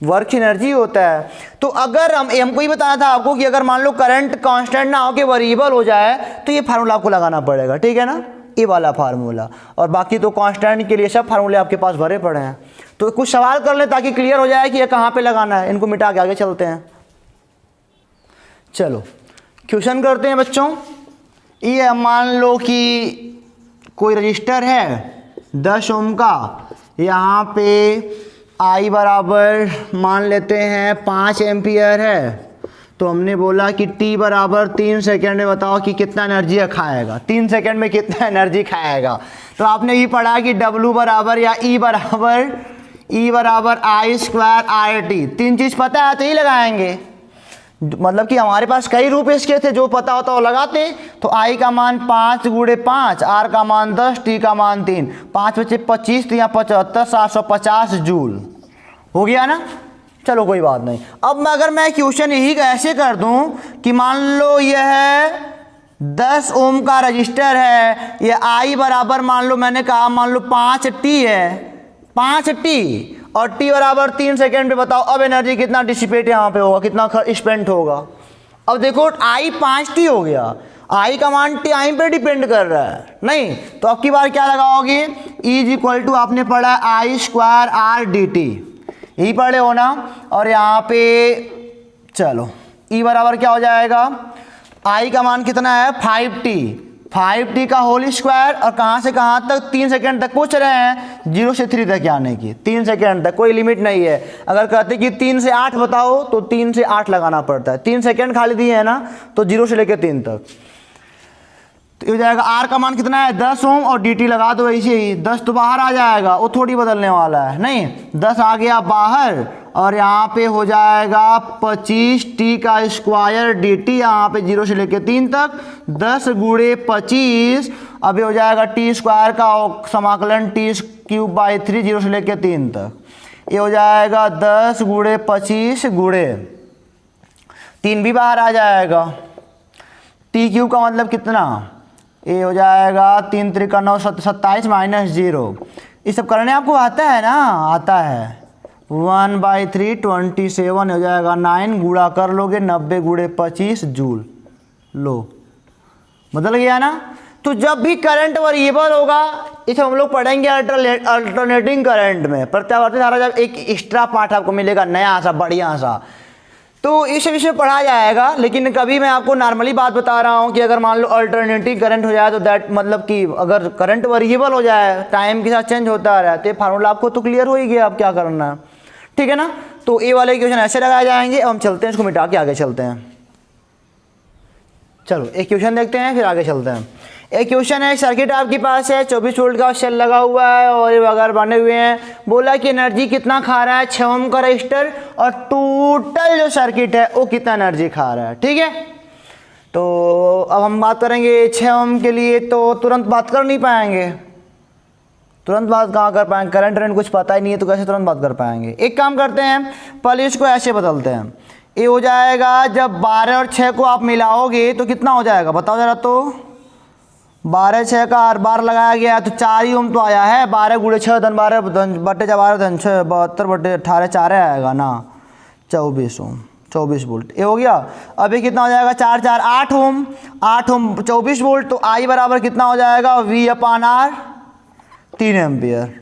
वर्क एनर्जी होता है। तो अगर हमको ये बताना था आपको कि अगर मान लो करंट कांस्टेंट ना हो के वेरिएबल हो जाए तो ये फार्मूला आपको लगाना पड़ेगा, ठीक है ना, ये वाला फार्मूला। और बाकी तो कांस्टेंट के लिए सब फार्मूले आपके पास भरे पड़े हैं। तो कुछ सवाल कर लें ताकि क्लियर हो जाए कि ये कहाँ पे लगाना है। इनको मिटा के आगे चलते हैं। चलो क्वेश्चन करते हैं बच्चों। ये मान लो कि कोई रजिस्टर है 10 ओम का, यहाँ पे आई बराबर मान लेते हैं 5 एम्पियर है, तो हमने बोला कि टी बराबर 3 सेकेंड में बताओ कि कितना एनर्जी खाएगा, 3 सेकेंड में कितना एनर्जी खाएगा। तो आपने ये पढ़ा कि डब्ल्यू बराबर या ई बराबर आई स्क्वायर आर टी, 3 चीज़ पता है तो ही लगाएंगे। मतलब कि हमारे पास कई रूप इसके थे, जो पता होता वो लगाते। तो आई का मान 5 गुणे 5, आर का मान 10, टी का मान 3, 5 बचे 25, 3 75, 750 जूल हो गया ना। चलो कोई बात नहीं। अब अगर मैं क्वेश्चन यही ऐसे कर दूं कि मान लो यह 10 ओम का रजिस्टर है, ये आई बराबर मान लो मैंने कहा मान लो 5 टी है, 5 टी और टी बराबर 3 सेकेंड पे बताओ अब एनर्जी कितना डिसिपेट यहाँ पे होगा, कितना स्पेंड होगा। अब देखो आई 5 टी हो गया, आई का मान टाइम पे डिपेंड कर रहा है नहीं, तो अब की बार क्या लगाओगे, ई इज इक्वल टू आपने पढ़ा आई स्क्वायर आर डी टी, यही पढ़े हो ना। और यहाँ पे चलो ई बराबर क्या हो जाएगा, आई का मान कितना है 5t का होल स्क्वायर, और कहाँ से कहाँ तक 3 सेकेंड तक पूछ रहे हैं, 0 से 3 तक आने की, 3 सेकेंड तक, कोई लिमिट नहीं है। अगर कहते कि 3 से 8 बताओ तो 3 से 8 लगाना पड़ता है, 3 सेकेंड खाली दिए है ना, तो 0 से लेकर 3 तक। तो ये हो जाएगा आर का मान कितना है 10 ओम और dt लगा दो ऐसे ही, 10 तो बाहर आ जाएगा, वो थोड़ी बदलने वाला है, नहीं 10 आ गया बाहर और यहाँ पे हो जाएगा 25 t का स्क्वायर dt, यहाँ पे 0 से लेके 3 तक 10 गुणे 25, अब ये हो जाएगा टी स्क्वायर का समाकलन टी क्यूब बाई 3 0 से लेके 3 तक, ये हो जाएगा 10 गुणे 25 गुणे 3 भी बाहर आ जाएगा, टी क्यूब का मतलब कितना, ये हो जाएगा 3 त्रिका 9 27 माइनस 0, ये सब करने आपको आता है ना, आता है 1/3 27 हो जाएगा 9, गुणा कर लोगे 90 गुणे 25 जूल, लो बदल गया ना। तो जब भी करंट वेरिएबल होगा, इसे हम लोग पढ़ेंगे अल्टरनेटिंग करंट में, प्रत्यावर्ती धारा, जब एक एक्स्ट्रा पार्ट आपको मिलेगा नया सा बढ़िया सा, तो इस विषय में पढ़ा जाएगा। लेकिन कभी मैं आपको नॉर्मली बात बता रहा हूँ कि अगर मान लो अल्टरनेटिंग करंट हो जाए तो दैट मतलब कि अगर करंट वेरिएबल हो जाए, टाइम के साथ चेंज होता रहा, तो ये फार्मूला आपको तो क्लियर हो ही गया, अब क्या करना है, ठीक है ना। तो ए वाले इक्वेशन ऐसे लगाए जाएंगे, अब हम चलते हैं इसको मिटा के आगे चलते हैं। चलो एक क्वेश्चन देखते हैं फिर आगे चलते हैं। एक क्वेश्चन है, सर्किट आपके पास है, 24 वोल्ट का सेल लगा हुआ है और ये वगैरह बने हुए हैं, बोला कि एनर्जी कितना खा रहा है 6 ओम का रजिस्टर, और टोटल जो सर्किट है वो कितना एनर्जी खा रहा है, ठीक है। तो अब हम बात करेंगे 6 ओम के लिए, तो तुरंत बात कर नहीं पाएंगे, तुरंत बात कहाँ कर पाएंगे, करंट कुछ पता ही नहीं है तो कैसे तुरंत बात कर पाएंगे। एक काम करते हैं, पहले इसको ऐसे बदलते हैं, ये हो जाएगा जब 12 और 6 को आप मिलाओगे तो कितना हो जाएगा बताओ जरा, तो 12 6 का हर बार लगाया गया तो 4 ही ओम तो आया है, 12 गुणे 6 धन 12 बटे 12 धन 6 72 बटे 18 4 आएगा ना, 24 ओम 24 वोल्ट, ये हो गया। अब ये कितना हो जाएगा 4 4 8 ओम, 8 ओम 24 वोल्ट, तो आई बराबर कितना हो जाएगा V/R 3 एम्पियर।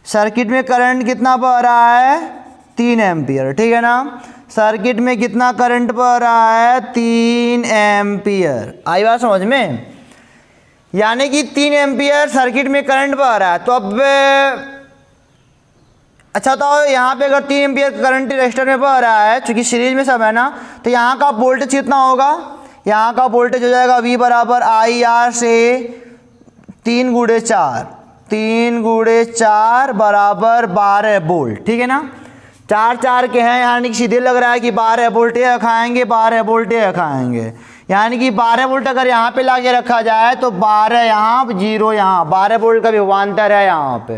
सर्किट में करंट कितना बह रहा है 3 एम्पियर, ठीक है ना, सर्किट में कितना करंट बह रहा है 3 एम्पियर, आई बात समझ में, यानी कि 3 एम्पियर सर्किट में करंट बह रहा है। तो अब अच्छा तो यहाँ पे अगर 3 एम्पियर करंट रजिस्टर में बह रहा है, चूंकि सीरीज में सब है ना, तो यहाँ का वोल्टेज कितना होगा, यहाँ का वोल्टेज हो जाएगा V बराबर IR से 3 गुणे 4 बराबर 12 वोल्ट, ठीक है ना, 4 4 के हैं, यानी कि सीधे लग रहा है कि 12 वोल्ट ये खाएंगे, 12 वोल्ट ये खाएंगे, यानी कि 12 वोल्ट अगर यहाँ पे ला के रखा जाए तो 12 यहाँ 0 यहाँ, 12 वोल्ट का विभवांतर है यहाँ पे।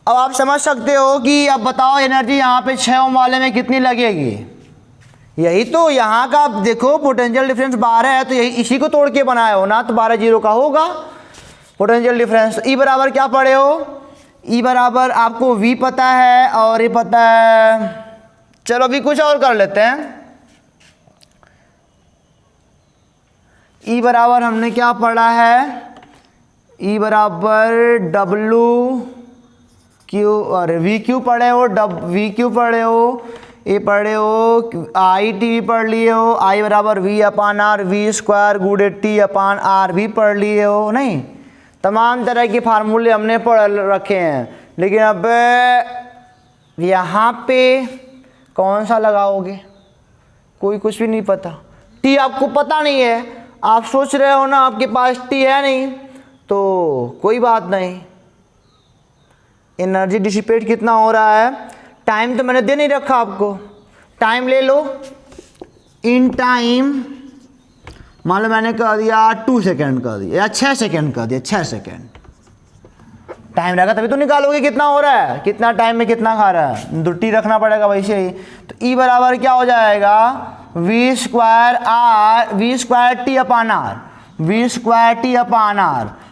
अब आप समझ सकते हो कि अब बताओ एनर्जी यहाँ पे 6 ओम वाले में कितनी लगेगी, यही तो यहाँ का आप देखो पोटेंशियल डिफरेंस 12 है, तो यही इसी को तोड़ के बनाए हो ना, तो 12 0 का होगा पोटेंशियल डिफरेंस। ई बराबर क्या पढ़े हो, ई बराबर आपको V पता है और ये पता है, चलो अभी कुछ और कर लेते हैं। ई बराबर हमने क्या पढ़ा है, ई बराबर WQ और VQ पढ़े हो, VQ पढ़े हो, ये पढ़े हो, IT पढ़ लिए हो, I बराबर V/R V² गुणे T/R भी पढ़ लिए हो, नहीं तमाम तरह के फार्मूले हमने पढ़ रखे हैं। लेकिन अब यहाँ पे कौन सा लगाओगे, कोई कुछ भी नहीं पता, टी आपको पता नहीं है, आप सोच रहे हो ना आपके पास टी है नहीं, तो कोई बात नहीं, एनर्जी डिसिपेट कितना हो रहा है, टाइम तो मैंने दे नहीं रखा आपको, टाइम ले लो, इन टाइम मान लो मैंने कह दिया 2 सेकेंड कर दिया या 6 सेकेंड कर दिया, 6 सेकेंड टाइम रहेगा तभी तो निकालोगे कितना हो रहा है, कितना टाइम में कितना खा रहा है, दुट्टी रखना पड़ेगा वैसे ही। तो ई बराबर क्या हो जाएगा V²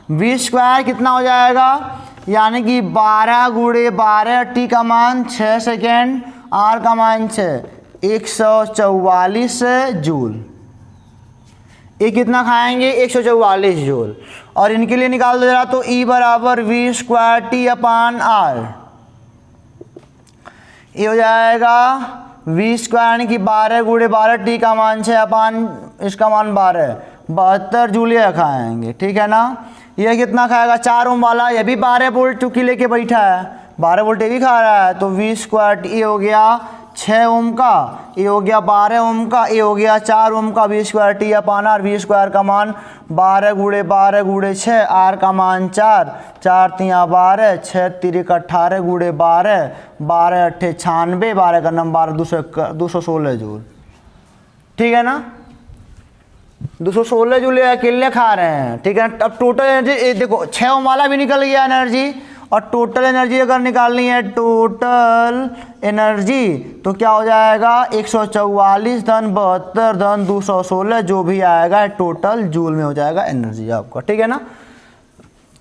V² कितना हो जाएगा, यानी कि 12 गुणे 12, टी का मान 6 सेकेंड, आर का मान 6, 144 जूल, ये कितना खाएंगे 144 जूल, और इनके लिए निकाल दो जरा, तो E बराबर V² T/R, ये हो जाएगा V² यानी कि 12 गुणे 12, टी का मान 6 अपान इसका मान 12, 72 जूल ये खाएंगे, ठीक है ना। ये कितना खाएगा 4 ओम वाला, ये भी 12 वोल्ट चूंकि लेके बैठा है, 12 वोल्ट ये भी खा रहा है, तो V² ये हो गया 6 ओम का, ये हो गया 12 ओम का, ये हो गया 4 ओम का। V square T upon R, V square का मान 12 गुणे 12 गुणे 6, आर का मान 4, 4 तिया 12, 6 तिरिक 18 गुणे 12, 12 अट्ठे 96, 12 का नंबर 216 जूल। ठीक है ना, 216 जूल अकेले खा रहे हैं। ठीक है, अब टोटल एनर्जी देखो 6 ओम वाला भी निकल गया एनर्जी, और टोटल एनर्जी अगर निकालनी है टोटल एनर्जी तो क्या हो जाएगा 144 धन 72 धन 216, जो भी आएगा टोटल जूल में हो जाएगा एनर्जी आपका। ठीक है ना,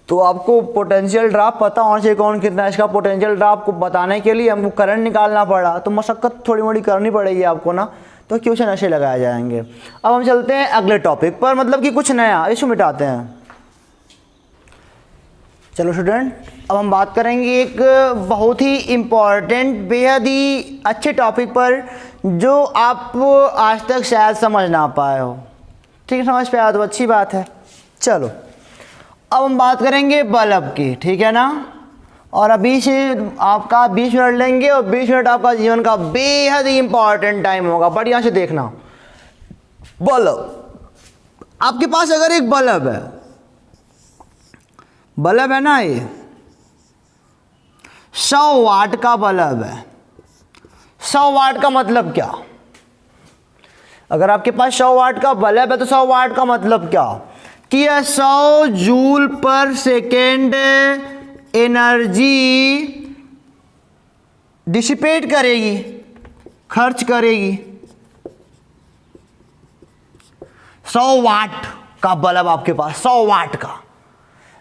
तो आपको पोटेंशियल ड्रॉप पता होना चाहिए कौन कितना है। इसका पोटेंशियल ड्रॉप को बताने के लिए हमको करंट निकालना पड़ा, तो मशक्कत थोड़ी मोड़ी करनी पड़ेगी आपको ना, तो क्वेश्चन ऐसे लगाए जाएंगे। अब हम चलते हैं अगले टॉपिक पर, मतलब कि कुछ नया, इसको मिटाते हैं। चलो स्टूडेंट, अब हम बात करेंगे एक बहुत ही इम्पॉर्टेंट, बेहद ही अच्छे टॉपिक पर जो आप आज तक शायद समझ ना पाए हो। ठीक है, समझ पे आया तो अच्छी बात है। चलो अब हम बात करेंगे बल्ब की। ठीक है ना, और अभी से आपका 20 मिनट लेंगे, और 20 मिनट आपका जीवन का बेहद ही इम्पॉर्टेंट टाइम होगा। बढ़िया से देखना, बल्ब, आपके पास अगर एक बल्ब है, बल्ब है ना, ये 100 वाट का बल्ब है। 100 वाट का मतलब क्या? अगर आपके पास 100 वाट का बल्ब है तो 100 वाट का मतलब क्या कि यह 100 joule per second energy dissipate करेगी, खर्च करेगी। 100 वाट का बल्ब आपके पास, 100 वाट का,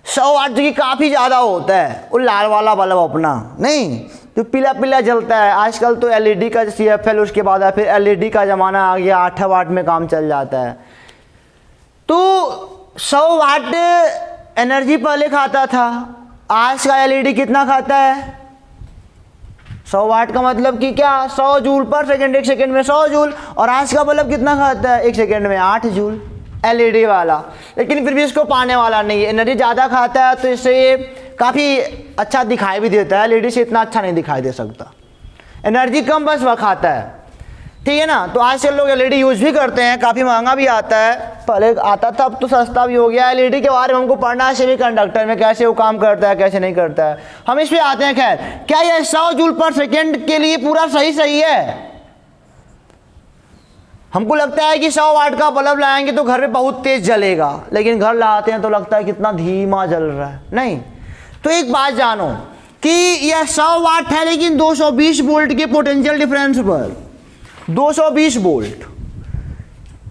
100 वाट जो कि काफ़ी ज़्यादा होता है। वो लाल वाला बल्ब अपना नहीं, जो पीला पीला जलता है। आजकल तो एलईडी का CFL, उसके बाद फिर एलईडी का ज़माना आ गया, 8 वाट में काम चल जाता है। तो 100 वाट एनर्जी पहले खाता था, आज का एलईडी कितना खाता है? 100 वाट का मतलब कि क्या, 100 जूल पर सेकेंड, एक सेकेंड में 100 जूल। और आज का बल्ब कितना खाता है? एक सेकेंड में 8 जूल, एलईडी वाला। लेकिन फिर भी इसको पाने वाला नहीं है, एनर्जी ज़्यादा खाता है, तो इससे ये काफ़ी अच्छा दिखाई भी देता है। एलईडी से इतना अच्छा नहीं दिखाई दे सकता, एनर्जी कम बस वह खाता है। ठीक है ना, तो आजकल लोग एलईडी यूज भी करते हैं, काफ़ी महंगा भी आता है। पहले आता था, अब तो सस्ता भी हो गया। एलईडी के बारे में हमको पढ़ना है, सेमीकंडक्टर में कैसे वो काम करता है, कैसे नहीं करता है, हम इस पर आते हैं। खैर, क्या यह 100 जूल पर सेकेंड के लिए पूरा सही है? हमको लगता है कि 100 वाट का बल्ब लाएंगे तो घर में बहुत तेज जलेगा, लेकिन घर लाते हैं तो लगता है कितना धीमा जल रहा है। नहीं, तो एक बात जानो कि यह 100 वाट है, लेकिन 220 वोल्ट के पोटेंशियल डिफरेंस पर, 220 वोल्ट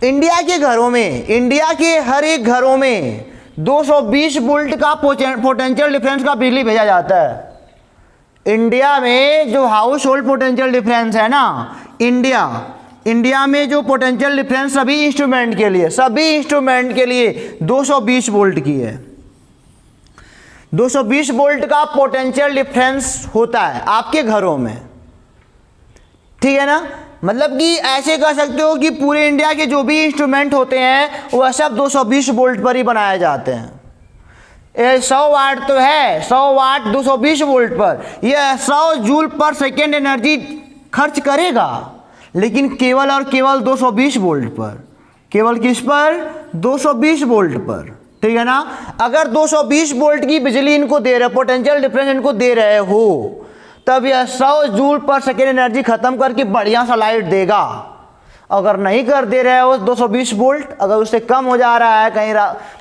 इंडिया के घरों में, इंडिया के हर एक घरों में 220 वोल्ट का पोटेंशियल डिफरेंस का बिजली भेजा जाता है। इंडिया में जो हाउस होल्ड पोटेंशियल डिफरेंस है ना, इंडिया में जो पोटेंशियल डिफरेंस सभी इंस्ट्रूमेंट के लिए 220 वोल्ट की है। 220 वोल्ट का पोटेंशियल डिफरेंस होता है आपके घरों में। ठीक है ना, मतलब कि ऐसे कह सकते हो कि पूरे इंडिया के जो भी इंस्ट्रूमेंट होते हैं वह सब 220 वोल्ट पर ही बनाए जाते हैं। ये 100 वाट तो है, 100 वाट 220 वोल्ट पर, यह 100 जूल पर सेकेंड एनर्जी खर्च करेगा, लेकिन केवल और केवल 220 वोल्ट पर। केवल किस पर? 220 वोल्ट पर। ठीक है ना, अगर 220 वोल्ट की बिजली इनको दे रहे, पोटेंशियल डिफरेंस इनको दे रहे हो, तब यह 100 जूल पर सेकेंड एनर्जी खत्म करके बढ़िया सा लाइट देगा। अगर नहीं कर दे रहे हो 220 वोल्ट, अगर उससे कम हो जा रहा है कहीं,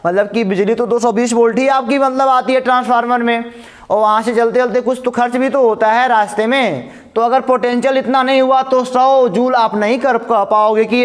मतलब कि बिजली तो 220 वोल्ट ही आपकी मतलब आती है ट्रांसफार्मर में, और वहाँ से चलते चलते कुछ तो खर्च भी तो होता है रास्ते में। तो अगर पोटेंशियल इतना नहीं हुआ तो 100 जूल आप नहीं कर पाओगे कि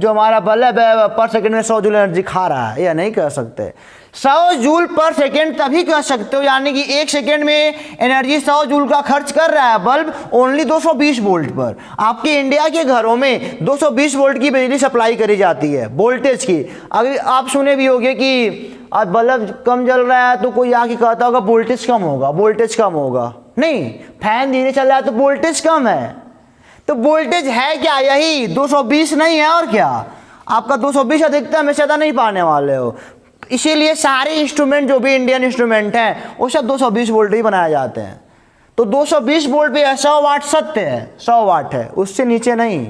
जो हमारा बल्ब है पर सेकंड में 100 जूल एनर्जी खा रहा है, यह नहीं कर सकते। 100 जूल पर सेकेंड तभी कर सकते हो, यानी कि एक सेकेंड में एनर्जी 100 जूल का खर्च कर रहा है बल्ब ओनली 220 वोल्ट पर। आपके इंडिया के घरों में 220 वोल्ट की बिजली सप्लाई करी जाती है, वोल्टेज की। अगर आप सुने भी होंगे कि आज बल्ब कम जल रहा है तो कोई आके कहता होगा वोल्टेज कम होगा, वोल्टेज कम होगा। नहीं, फैन धीरे चल रहा है तो वोल्टेज कम है। तो वोल्टेज है क्या? यही 220 नहीं है और क्या। आपका 220 अधिकतम में ज़्यादा नहीं पाने वाले हो। इसीलिए सारे इंस्ट्रूमेंट जो भी इंडियन इंस्ट्रूमेंट हैं वो सब 220 वोल्ट ही बनाए जाते हैं। तो 220 वोल्ट पे 100 वाट सत्य है, 100 वाट है, उससे नीचे नहीं।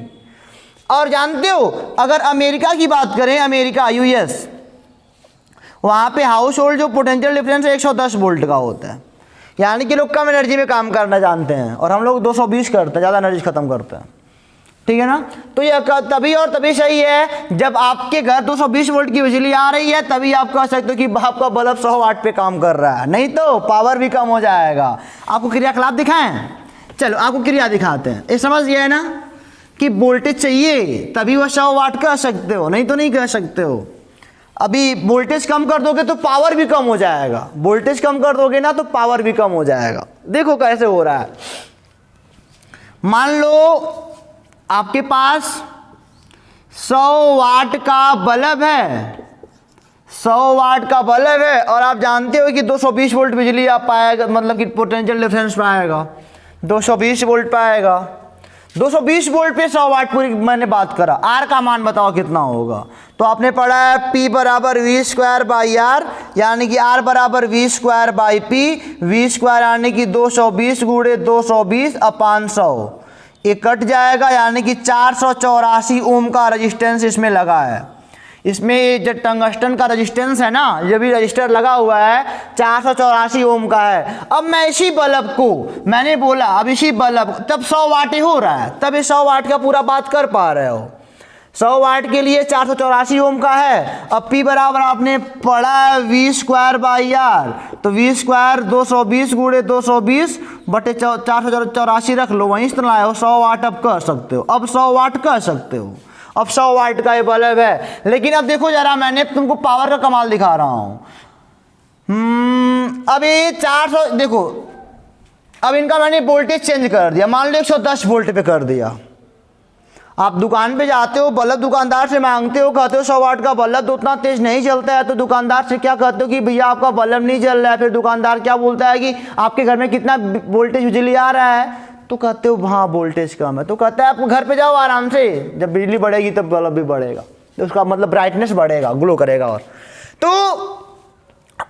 और जानते हो अगर अमेरिका की बात करें, अमेरिका यूएस, वहाँ पे हाउस होल्ड जो पोटेंशियल डिफरेंस है 110 वोल्ट का होता है, यानी कि लोग कम एनर्जी में काम करना जानते हैं, और हम लोग 220 करते हैं, ज़्यादा एनर्जी खत्म करते हैं, ठीक है ना। तो ये तभी और तभी सही है जब आपके घर 220 वोल्ट की बिजली आ रही है, तभी आप कह सकते हो कि आपका बल्ब 100 वाट पे काम कर रहा है, नहीं तो पावर भी कम हो जाएगा। आपको क्रियाकलाप दिखाएं, चलो आपको क्रिया दिखाते हैं। ये समझ गया है ना कि वोल्टेज चाहिए तभी वह 100 वाट कह सकते हो, नहीं तो नहीं कह सकते हो। अभी वोल्टेज कम कर दोगे तो पावर भी कम हो जाएगा, वोल्टेज कम कर दोगे ना तो पावर भी कम हो जाएगा। देखो कैसे हो रहा है। मान लो आपके पास 100 वाट का बल्ब है, 100 वाट का बल्ब है, और आप जानते हो कि 220 वोल्ट बिजली आप पाएगा, मतलब कि पोटेंशियल डिफरेंस पाएगा, 220 वोल्ट पाएगा। 220 वोल्ट पे 100 वाट पूरी मैंने बात करा। आर का मान बताओ कितना होगा। तो आपने पढ़ा है P बराबर वी स्क्वायर बाई आर, यानी कि R बराबर V square by P, V square यानी कि 220 गुणे 220 अपान 100, ये कट जाएगा, यानी कि 484 ओम का रजिस्टेंस इसमें लगा है। इसमें जो टंगस्टन का रजिस्टेंस है ना, ये भी रजिस्टर लगा हुआ है, 484 ओम का है। अब मैं इसी बल्ब को, मैंने बोला अब इसी बल्ब, तब 100 वाट ही हो रहा है, तब ये 100 वाट का पूरा बात कर पा रहे हो। 100 वाट के लिए 484 ओम का है। अब P बराबर आपने पढ़ा वी स्क्वायर बाई आर, तो वी स्क्वायर 220 गुणे 220 बटे 484 रख लो, वहीं से लाए हो 100 वाट। अब कह सकते हो, अब 100 वाट कह सकते हो, अब 100 वाट का ये बल्ब है। लेकिन अब देखो जरा, मैंने तुमको पावर का कमाल दिखा रहा हूं। अब ये 400 देखो, अब इनका मैंने वोल्टेज चेंज कर दिया, मान लो 110 वोल्ट पे कर दिया। आप दुकान पे जाते हो, बल्ब दुकानदार से मांगते हो, कहते हो 100 वाट का बल्ब तो उतना तेज नहीं जलता है, तो दुकानदार से क्या कहते हो कि भैया आपका बल्ब नहीं जल रहा है। फिर दुकानदार क्या बोलता है कि आपके घर में कितना वोल्टेज बिजली आ रहा है, तो कहते हो हाँ वोल्टेज कम है, तो कहता है आप घर पे जाओ आराम से, जब बिजली बढ़ेगी तब बल्ब भी बढ़ेगा, तो उसका मतलब ब्राइटनेस बढ़ेगा, ग्लो करेगा। और तो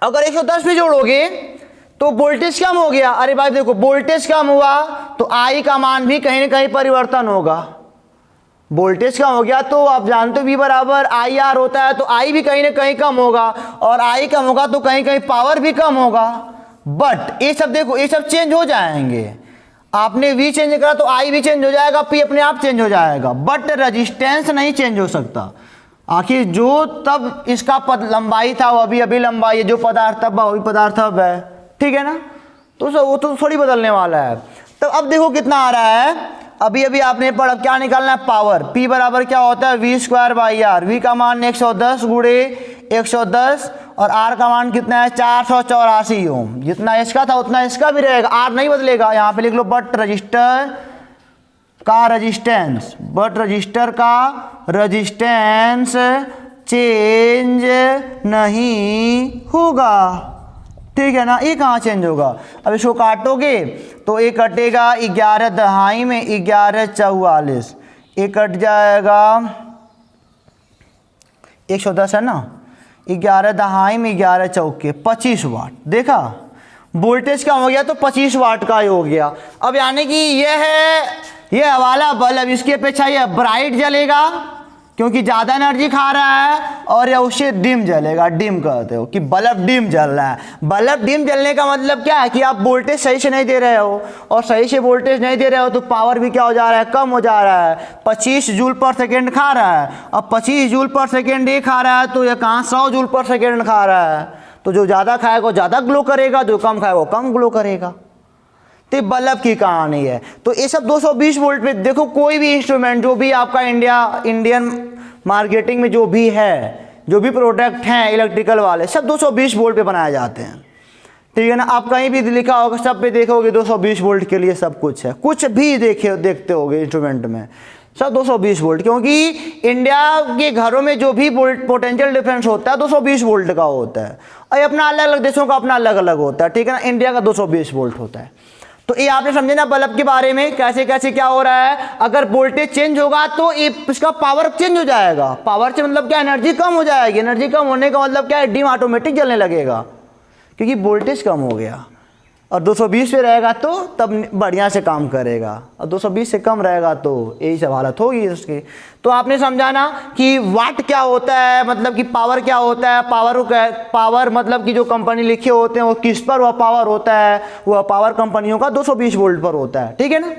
अगर 110 भी जोड़ोगे तो वोल्टेज कम हो गया। अरे भाई देखो, वोल्टेज कम हुआ तो आई का मान भी कहीं ना कहीं परिवर्तन होगा। वोल्टेज कम हो गया तो आप जानते हो V बराबर आई आर होता है, तो आई भी कहीं ना कहीं कम होगा, और आई कम होगा तो कहीं कहीं पावर भी कम होगा। बट ये सब देखो, ये सब चेंज हो जाएंगे। आपने V चेंज करा तो आई भी चेंज हो जाएगा, P अपने आप चेंज हो जाएगा, बट रजिस्टेंस नहीं चेंज हो सकता। आखिर जो तब इसका लंबाई था वो अभी लंबाई है, जो पदार्थ तब वही पदार्थ अब है, ठीक है ना। तो वो तो थोड़ी बदलने वाला है। तो अब देखो कितना आ रहा है, अभी आपने पढ़ा, क्या निकालना है पावर। P बराबर क्या होता है V square by R, V का मान 110 गुणे 110, और R का मान कितना है 484 ओम। जितना इसका था उतना इसका भी रहेगा, R नहीं बदलेगा। यहाँ पे लिख लो बट रजिस्टर का रजिस्टेंस, बट रजिस्टर का रजिस्टेंस चेंज नहीं होगा, ठीक है ना। ये कहाँ चेंज होगा, अब इसको काटोगे तो ये कटेगा 11 दहाई में 1144, ये कट जाएगा 110 है ना, 11 दहाई में 11 चौके 25 वाट। देखा वोल्टेज कम हो गया तो 25 वाट का ही हो गया। अब यानी कि ये वाला बल्ब इसकी अपेक्षा ये ब्राइट जलेगा क्योंकि ज़्यादा एनर्जी खा रहा है, और या उससे डिम जलेगा। डिम कहते हो कि बल्ब डिम जल रहा है। बल्ब डिम जलने का मतलब क्या है कि आप वोल्टेज सही से नहीं दे रहे हो, और सही से वोल्टेज नहीं दे रहे हो तो पावर भी क्या हो जा रहा है, कम हो जा रहा है। 25 जूल पर सेकेंड खा रहा है, अब 25 जूल पर सेकेंड ये खा रहा है, तो ये कहाँ 100 जूल पर सेकेंड खा रहा है। तो जो ज़्यादा खाएगा वो ज़्यादा ग्लो करेगा, जो कम खाएगा वो कम ग्लो करेगा। तो बल्ब की कहानी है। तो ये सब 220 वोल्ट पे देखो, कोई भी इंस्ट्रूमेंट जो भी आपका इंडियन मार्केटिंग में जो भी है, जो भी प्रोडक्ट हैं इलेक्ट्रिकल वाले, सब 220 वोल्ट पे बनाए जाते हैं, ठीक है ना। आप कहीं भी लिखा होगा, सब पे देखोगे 220 वोल्ट के लिए सब कुछ है। कुछ भी देखते होगे इंस्ट्रूमेंट में सब 220 वोल्ट, क्योंकि इंडिया के घरों में जो भी पोटेंशियल डिफरेंस होता है 220 वोल्ट का होता है, और अपना अलग अलग देशों का अपना अलग अलग होता है, ठीक है ना। इंडिया का 220 वोल्ट होता है। तो ये आपने समझे ना बल्ब के बारे में कैसे कैसे क्या हो रहा है। अगर वोल्टेज चेंज होगा तो इसका पावर चेंज हो जाएगा। पावर से मतलब क्या, एनर्जी कम हो जाएगी। एनर्जी कम होने का मतलब क्या है, डिम ऑटोमेटिक जलने लगेगा क्योंकि वोल्टेज कम हो गया। और 220 पे रहेगा तो तब बढ़िया से काम करेगा, और 220 से कम रहेगा तो यही सब हालत होगी इसकी। तो आपने समझा ना कि वाट क्या होता है, मतलब कि पावर क्या होता है। पावर मतलब कि जो कंपनी लिखे होते हैं वो किस पर वह पावर होता है, वह पावर कंपनियों का 220 वोल्ट पर होता है, ठीक है ना।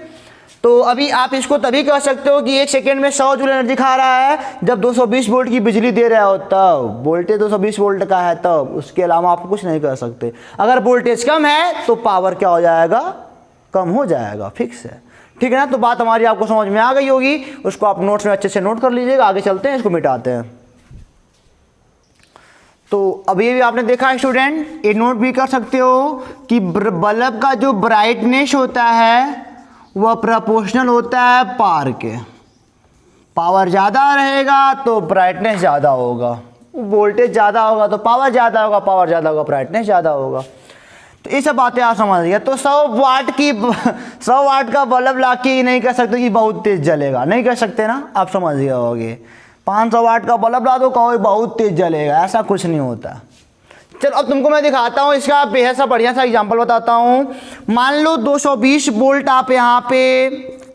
तो अभी आप इसको तभी कह सकते हो कि 1 सेकेंड में 100 जूल एनर्जी खा रहा है जब 220 वोल्ट की बिजली दे रहा हो, तब वोल्टेज 220 वोल्ट का है तब, उसके अलावा आप कुछ नहीं कर सकते। अगर वोल्टेज कम है तो पावर क्या हो जाएगा, कम हो जाएगा, फिक्स है, ठीक है ना। तो बात हमारी आपको समझ में आ गई होगी, उसको आप नोट्स में अच्छे से नोट कर लीजिएगा। आगे चलते हैं, इसको मिटाते हैं। तो अभी ये भी आपने देखा स्टूडेंट, ये नोट भी कर सकते हो कि बल्ब का जो ब्राइटनेस होता है वह प्रोपोर्शनल होता है पावर के। पावर ज़्यादा रहेगा तो ब्राइटनेस ज़्यादा होगा, वोल्टेज ज़्यादा होगा तो पावर ज़्यादा होगा, पावर ज़्यादा होगा ब्राइटनेस ज़्यादा होगा। तो ये सब बातें आप समझ गए। तो 100 वाट का बल्ब ला के नहीं कह सकते कि बहुत तेज़ जलेगा, नहीं कह सकते ना, आप समझ गए होगे। 500 वाट का बल्ब ला दो, कहो बहुत तेज़ जलेगा, ऐसा कुछ नहीं होता। चलो अब तुमको मैं दिखाता हूँ, इसका बेहद सा बढ़िया सा एग्जांपल बताता हूँ। मान लो 220 वोल्ट आप यहाँ पे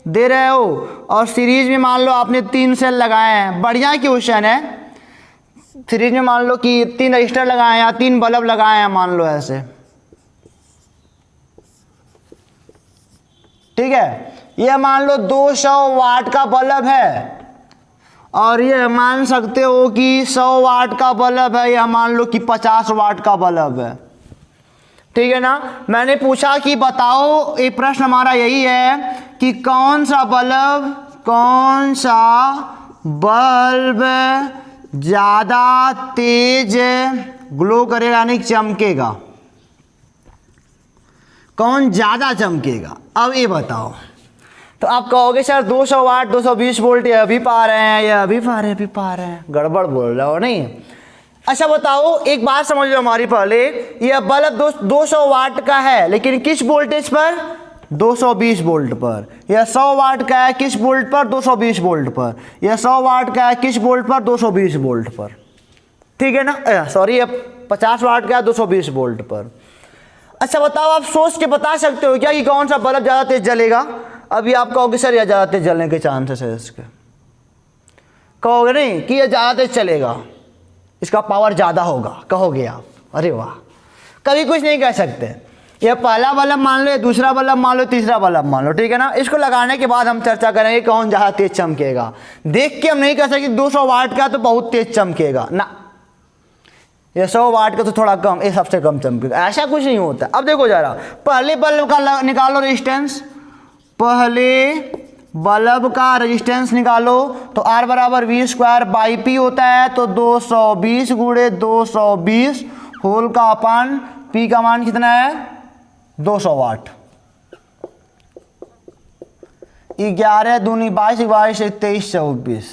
दे रहे हो और सीरीज में मान लो आपने 3 सेल लगाए हैं। बढ़िया क्वेश्चन है। सीरीज में मान लो कि 3 रजिस्टर लगाए हैं या 3 बल्ब लगाए हैं, मान लो ऐसे, ठीक है। ये मान लो 200 वाट का बल्ब है और ये मान सकते हो कि 100 वाट का बल्ब है, या मान लो कि 50 वाट का बल्ब है, ठीक है ना। मैंने पूछा कि बताओ, ये प्रश्न हमारा यही है कि कौन सा बल्ब ज़्यादा तेज ग्लो करेगा, यानी चमकेगा, कौन ज़्यादा चमकेगा। अब ये बताओ। तो आप कहोगे सर 200 वाट 220 वोल्ट ये अभी पा रहे हैं, ये अभी पा रहे हैं, गड़बड़ बोल रहे हो नहीं। अच्छा बताओ, एक बात समझ लो हमारी पहले, यह बल्ब 200 वाट का है लेकिन किस वोल्टेज पर, 220 वोल्ट पर। यह 100 वाट का है किस वोल्ट पर, 220 वोल्ट पर। यह 100 वाट का है किस वोल्ट पर, 220 वोल्ट पर, ठीक है ना। सॉरी, यह 50 वाट का है 220 वोल्ट पर। अच्छा बताओ, आप सोच के बता सकते हो क्या कि कौन सा बल्ब ज़्यादा तेज जलेगा। अभी आप कहोगे सर यह ज़्यादा तेज जलने के चांसेस है इसके, कहोगे नहीं कि यह ज़्यादा तेज चलेगा, इसका पावर ज़्यादा होगा, कहोगे आप। अरे वाह, कभी कुछ नहीं कह सकते। यह पहला बल्ब मान लो, दूसरा बल्ब मान लो, तीसरा बल्ब मान लो, ठीक है ना। इसको लगाने के बाद हम चर्चा करेंगे कौन ज़्यादा तेज चमकेगा। देख के हम नहीं कह सकते 200 वाट का तो बहुत तेज चमकेगा ना, ये 100 वाट का तो थोड़ा कम, ये सबसे कम चमकेगा, ऐसा कुछ नहीं होता। अब देखो जरा, पहले बल्ब का निकालो रेजिस्टेंस, पहले बल्ब का रेजिस्टेंस निकालो तो R बराबर V²/P होता है। तो 220 गुणे 220 होल का अपान P का मान कितना है, 200 वाट। 11 दूनी 22, 22 23 24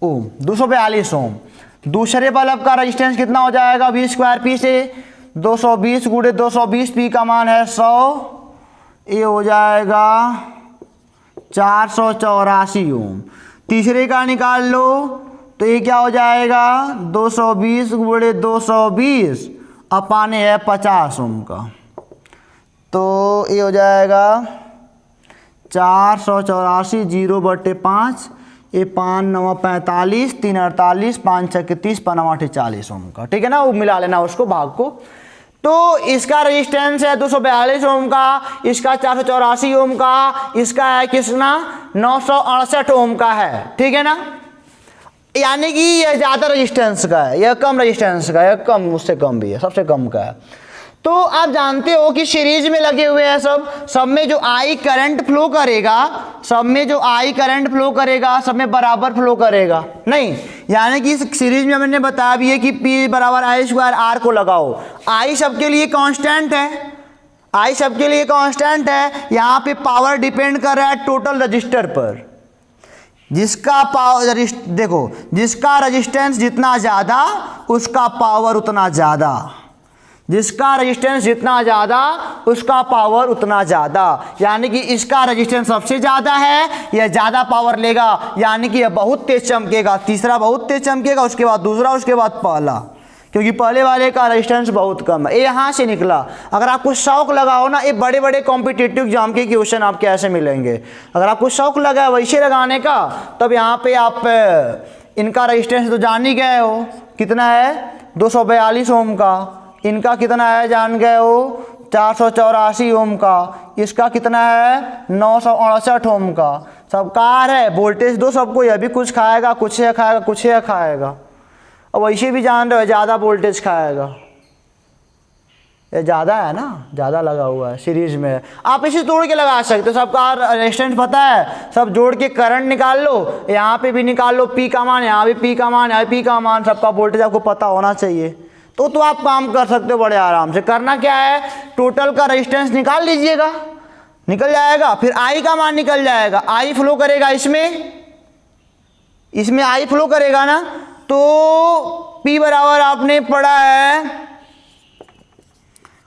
ओम, 242 ओम। दूसरे बल्ब का रेजिस्टेंस कितना हो जाएगा, V²P से 220 गुणे 220, P का मान है 100, ये हो जाएगा 484 ओम। तीसरे का निकाल लो तो ये क्या हो जाएगा, 220 गुणे 220 अपाने है 50 ओम का, तो ये हो जाएगा 484 0/5, ये 5 9 45, 3 48, 5 6 30, 5 9 40 ओम का, ठीक है ना। वो मिला लेना उसको, भाग को। तो इसका रेजिस्टेंस है 242 ओम का, इसका 484 ओम का, इसका है कितना 968 ओम का है, ठीक है ना। यानी कि यह ज़्यादा रेजिस्टेंस का है, यह कम रेजिस्टेंस का है, यह कम, उससे कम भी है, सबसे कम का है। तो आप जानते हो कि सीरीज में लगे हुए हैं सब में जो I करंट फ्लो करेगा, सब में बराबर फ्लो करेगा नहीं। यानी कि इस सीरीज में मैंने बताया भी है कि P बराबर I²R को लगाओ। I सबके लिए कांस्टेंट है, यहाँ पे पावर डिपेंड कर रहा है टोटल रजिस्टर पर। जिसका पावर देखो, जिसका रजिस्टेंस जितना ज़्यादा उसका पावर उतना ज़्यादा, जिसका रेजिस्टेंस जितना ज़्यादा उसका पावर उतना ज़्यादा। यानी कि इसका रेजिस्टेंस सबसे ज़्यादा है, यह ज़्यादा पावर लेगा, यानी कि यह बहुत तेज चमकेगा। तीसरा बहुत तेज चमकेगा, उसके बाद दूसरा, उसके बाद पहला। क्योंकि पहले वाले का रेजिस्टेंस बहुत कम है। ये यहाँ से निकला। अगर आपको शौक लगा हो ना, ये बड़े बड़े कॉम्पिटिटिव एग्जाम के क्वेश्चन आपके ऐसे मिलेंगे। अगर आपको शौक लगा है वैसे लगाने का, तब यहाँ पे आप इनका रेजिस्टेंस तो जान ही गए हो कितना है, 242 ओम का। इनका कितना है जान गए हो, 484 ओम का। इसका कितना है, 968 ओम का। सब कार है, वोल्टेज दो सबको, यह भी कुछ खाएगा, कुछ यह खाएगा, कुछ यह खाएगा। और वैसे भी जान रहे हो ज़्यादा वोल्टेज खाएगा, ये ज़्यादा है ना, ज़्यादा लगा हुआ है सीरीज में। आप इसे तोड़ के लगा सकते हो, सबका रेजिस्टेंस पता है, सब जोड़ के करंट निकाल लो, यहाँ पे भी निकाल लो पी का मान, यहाँ भी पी का मान, यहाँ पी का मान, सबका वोल्टेज आपको पता होना चाहिए। तो आप काम कर सकते हो बड़े आराम से। करना क्या है, टोटल का रेजिस्टेंस निकाल लीजिएगा, निकल जाएगा। फिर आई का मान निकल जाएगा, आई फ्लो करेगा इसमें आई फ्लो करेगा ना, तो P बराबर आपने पढ़ा है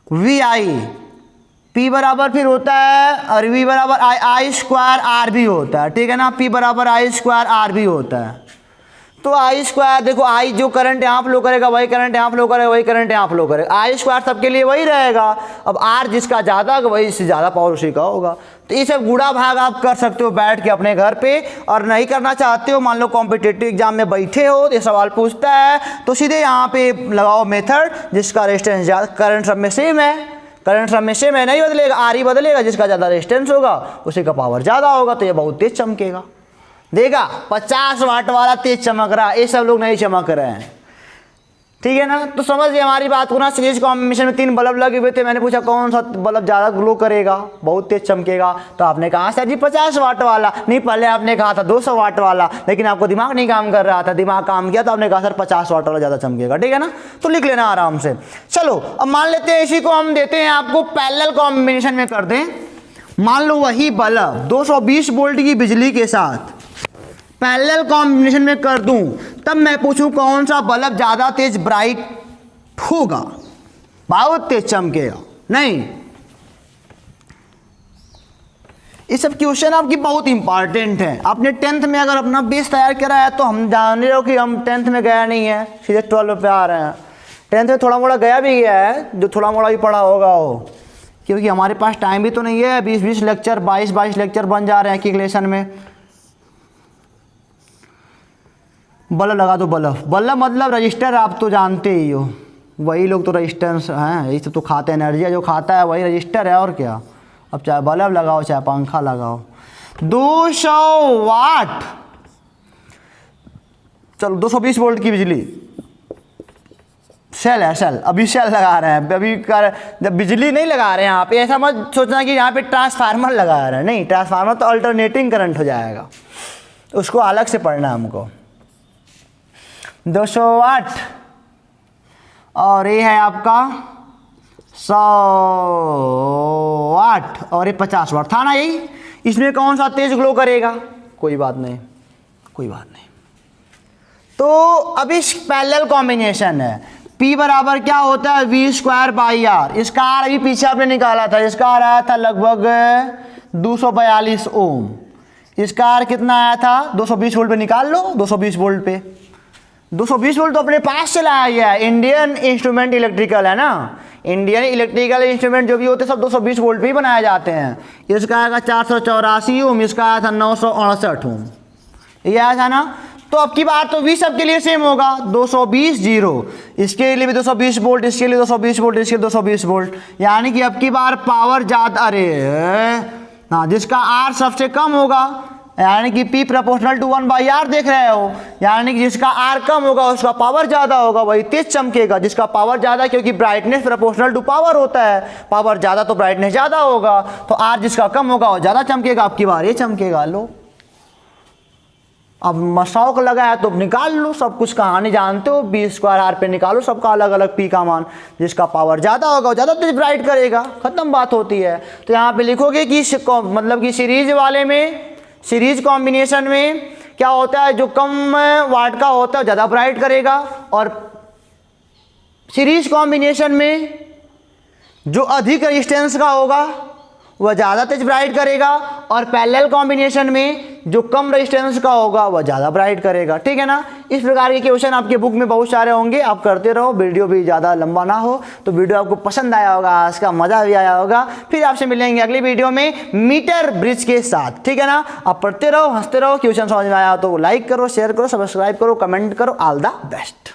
वी आई, P बराबर फिर होता है और V बराबर आई स्क्वायर आर भी होता है, ठीक है ना। P बराबर आई स्क्वायर आर भी होता है। तो आई स्क्वायर देखो, आई जो करंट यहाँ फ्लो करेगा वही करंट यहाँ फ्लो करेगा, वही करंट यहाँ फ्लो करेगा। आई स्क्वायर सबके लिए वही रहेगा। अब आर जिसका ज़्यादा होगा वही से ज़्यादा पावर उसी का होगा। तो ये सब गुणा भाग आप कर सकते हो बैठ के अपने घर पे। और नहीं करना चाहते हो, मान लो कॉम्पिटिटिव एग्जाम में बैठे हो, ये सवाल पूछता है, तो सीधे यहाँ पे लगाओ मेथड जिसका रेजिस्टेंस करंट सब में सेम है, करंट सब में सेम है, नहीं बदलेगा, आर ही बदलेगा। जिसका ज़्यादा रेजिस्टेंस होगा उसी का पावर ज़्यादा होगा, तो ये बहुत तेज चमकेगा। देगा 50 वाट वाला तेज चमक रहा है, ये सब लोग नहीं चमक रहे हैं, ठीक है ना। तो समझ गए हमारी बात को ना। सीरीज कॉम्बिनेशन में 3 बल्ब लगे हुए थे, मैंने पूछा कौन सा बल्ब ज़्यादा ग्लो करेगा, बहुत तेज चमकेगा। तो आपने कहा सर जी 50 वाट वाला। नहीं, पहले आपने कहा था 200 वाट वाला, लेकिन आपको दिमाग नहीं काम कर रहा था। दिमाग काम किया तो आपने कहा सर 50 वाट वाला ज़्यादा चमकेगा, ठीक है ना। तो लिख लेना आराम से। चलो अब मान लेते हैं इसी को हम देते हैं आपको पैरेलल कॉम्बिनेशन में कर दें। मान लो वही बल्ब 220 वोल्ट की बिजली के साथ पैरेलल कॉम्बिनेशन में कर दूं, तब मैं पूछूं कौन सा बल्ब ज़्यादा तेज ब्राइट होगा, बहुत तेज चमकेगा। नहीं, ये सब क्वेश्चन आपकी बहुत इंपॉर्टेंट है। आपने 10th में अगर अपना बेस तैयार करा है, तो हम जान रहे हो कि हम 10th में गया नहीं है, सीधे 12 पे आ रहे हैं। 10th में थोड़ा मोड़ा गया भी गया है, जो थोड़ा मोड़ा भी पढ़ा होगा वो, क्योंकि हमारे पास टाइम भी तो नहीं है। 20-20 लेक्चर, 22-22 लेक्चर बन जा रहे हैं कैलकुलेशन में। बल्ब लगा दो, बल्ब मतलब रजिस्टर, आप तो जानते ही हो, वही लोग तो रजिस्टेंस हैं, यही तो खाते हैं, एनर्जी जो खाता है वही रजिस्टर है, और क्या। अब चाहे बल्ब लगाओ चाहे पंखा लगाओ। 200 वाट, चलो 220 वोल्ट की बिजली, सेल है, सेल, अभी सेल लगा रहे हैं, अभी जब बिजली नहीं लगा रहे हैं यहाँ पे, ऐसा मत सोचना कि यहाँ पे ट्रांसफार्मर लगा रहे हैं, नहीं, ट्रांसफार्मर तो अल्टरनेटिंग करंट हो जाएगा, उसको अलग से पढ़ना है हमको। 200 वाट और ये है आपका 100 वाट और ये 50 वाट था ना, यही। इसमें कौन सा तेज ग्लो करेगा, कोई बात नहीं, कोई बात नहीं। तो अब इस पैरेलल कॉम्बिनेशन है, P बराबर क्या होता है, V स्क्वायर बाई आर। इसका आर अभी पीछे आपने निकाला था, इसका आर आया था लगभग 242 ओम। इसका आर कितना आया था, 220 वोल्ट पे निकाल लो, 220 वोल्ट पे 220 वोल्ट तो अपने पास चला गया है। इंडियन इंस्ट्रूमेंट इलेक्ट्रिकल है ना, इंडियन इलेक्ट्रिकल इंस्ट्रूमेंट जो भी होते हैं सब 220 वोल्ट पे ही बनाए जाते हैं। इसका आएगा 484 ओम, इसका आया था 968 ओम, ये आया था ना। तो अब की बात तो V सबके लिए सेम होगा, 220 0, इसके लिए भी 220 वोल्ट, इसके लिए 220 वोल्ट, इसके लिए 220 वोल्ट। यानी कि अब की बार पावर ज़्यादा, अरे हाँ, जिसका R सबसे कम होगा, यानी कि P प्रोपोर्शनल टू 1/R देख रहे हो, यानी कि जिसका R कम होगा उसका पावर ज़्यादा होगा, वही तेज चमकेगा। जिसका पावर ज़्यादा, क्योंकि ब्राइटनेस प्रोपोर्शनल टू पावर होता है, पावर ज़्यादा तो ब्राइटनेस ज़्यादा होगा, तो R जिसका कम होगा वो ज़्यादा चमकेगा। अब की बार ये चमकेगा। लो अब मशौक लगा है तो निकाल लो, सब कुछ कहानी जानते हो, V स्क्वायर R पे निकालो सबका अलग अलग P का मान। जिसका पावर ज़्यादा होगा वो ज़्यादा तेज ब्राइट करेगा, ख़त्म बात होती है। तो यहाँ पे लिखोगे कि मतलब कि सीरीज वाले में, सीरीज कॉम्बिनेशन में क्या होता है, जो कम वाट का होता है ज़्यादा ब्राइट करेगा, और सीरीज कॉम्बिनेशन में जो अधिक रेजिस्टेंस का होगा वह ज़्यादा तेज ब्राइट करेगा, और पैरेलल कॉम्बिनेशन में जो कम रेजिस्टेंस का होगा वह ज़्यादा ब्राइट करेगा, ठीक है ना। इस प्रकार के क्वेश्चन आपके बुक में बहुत सारे होंगे, आप करते रहो, वीडियो भी ज़्यादा लंबा ना हो। तो वीडियो आपको पसंद आया होगा, आज का मज़ा भी आया होगा। फिर आपसे मिलेंगे अगली वीडियो में मीटर ब्रिज के साथ, ठीक है ना। आप पढ़ते रहो, हंसते रहो। क्वेश्चन समझ में आया तो लाइक करो, शेयर करो, सब्सक्राइब करो, कमेंट करो। All the best.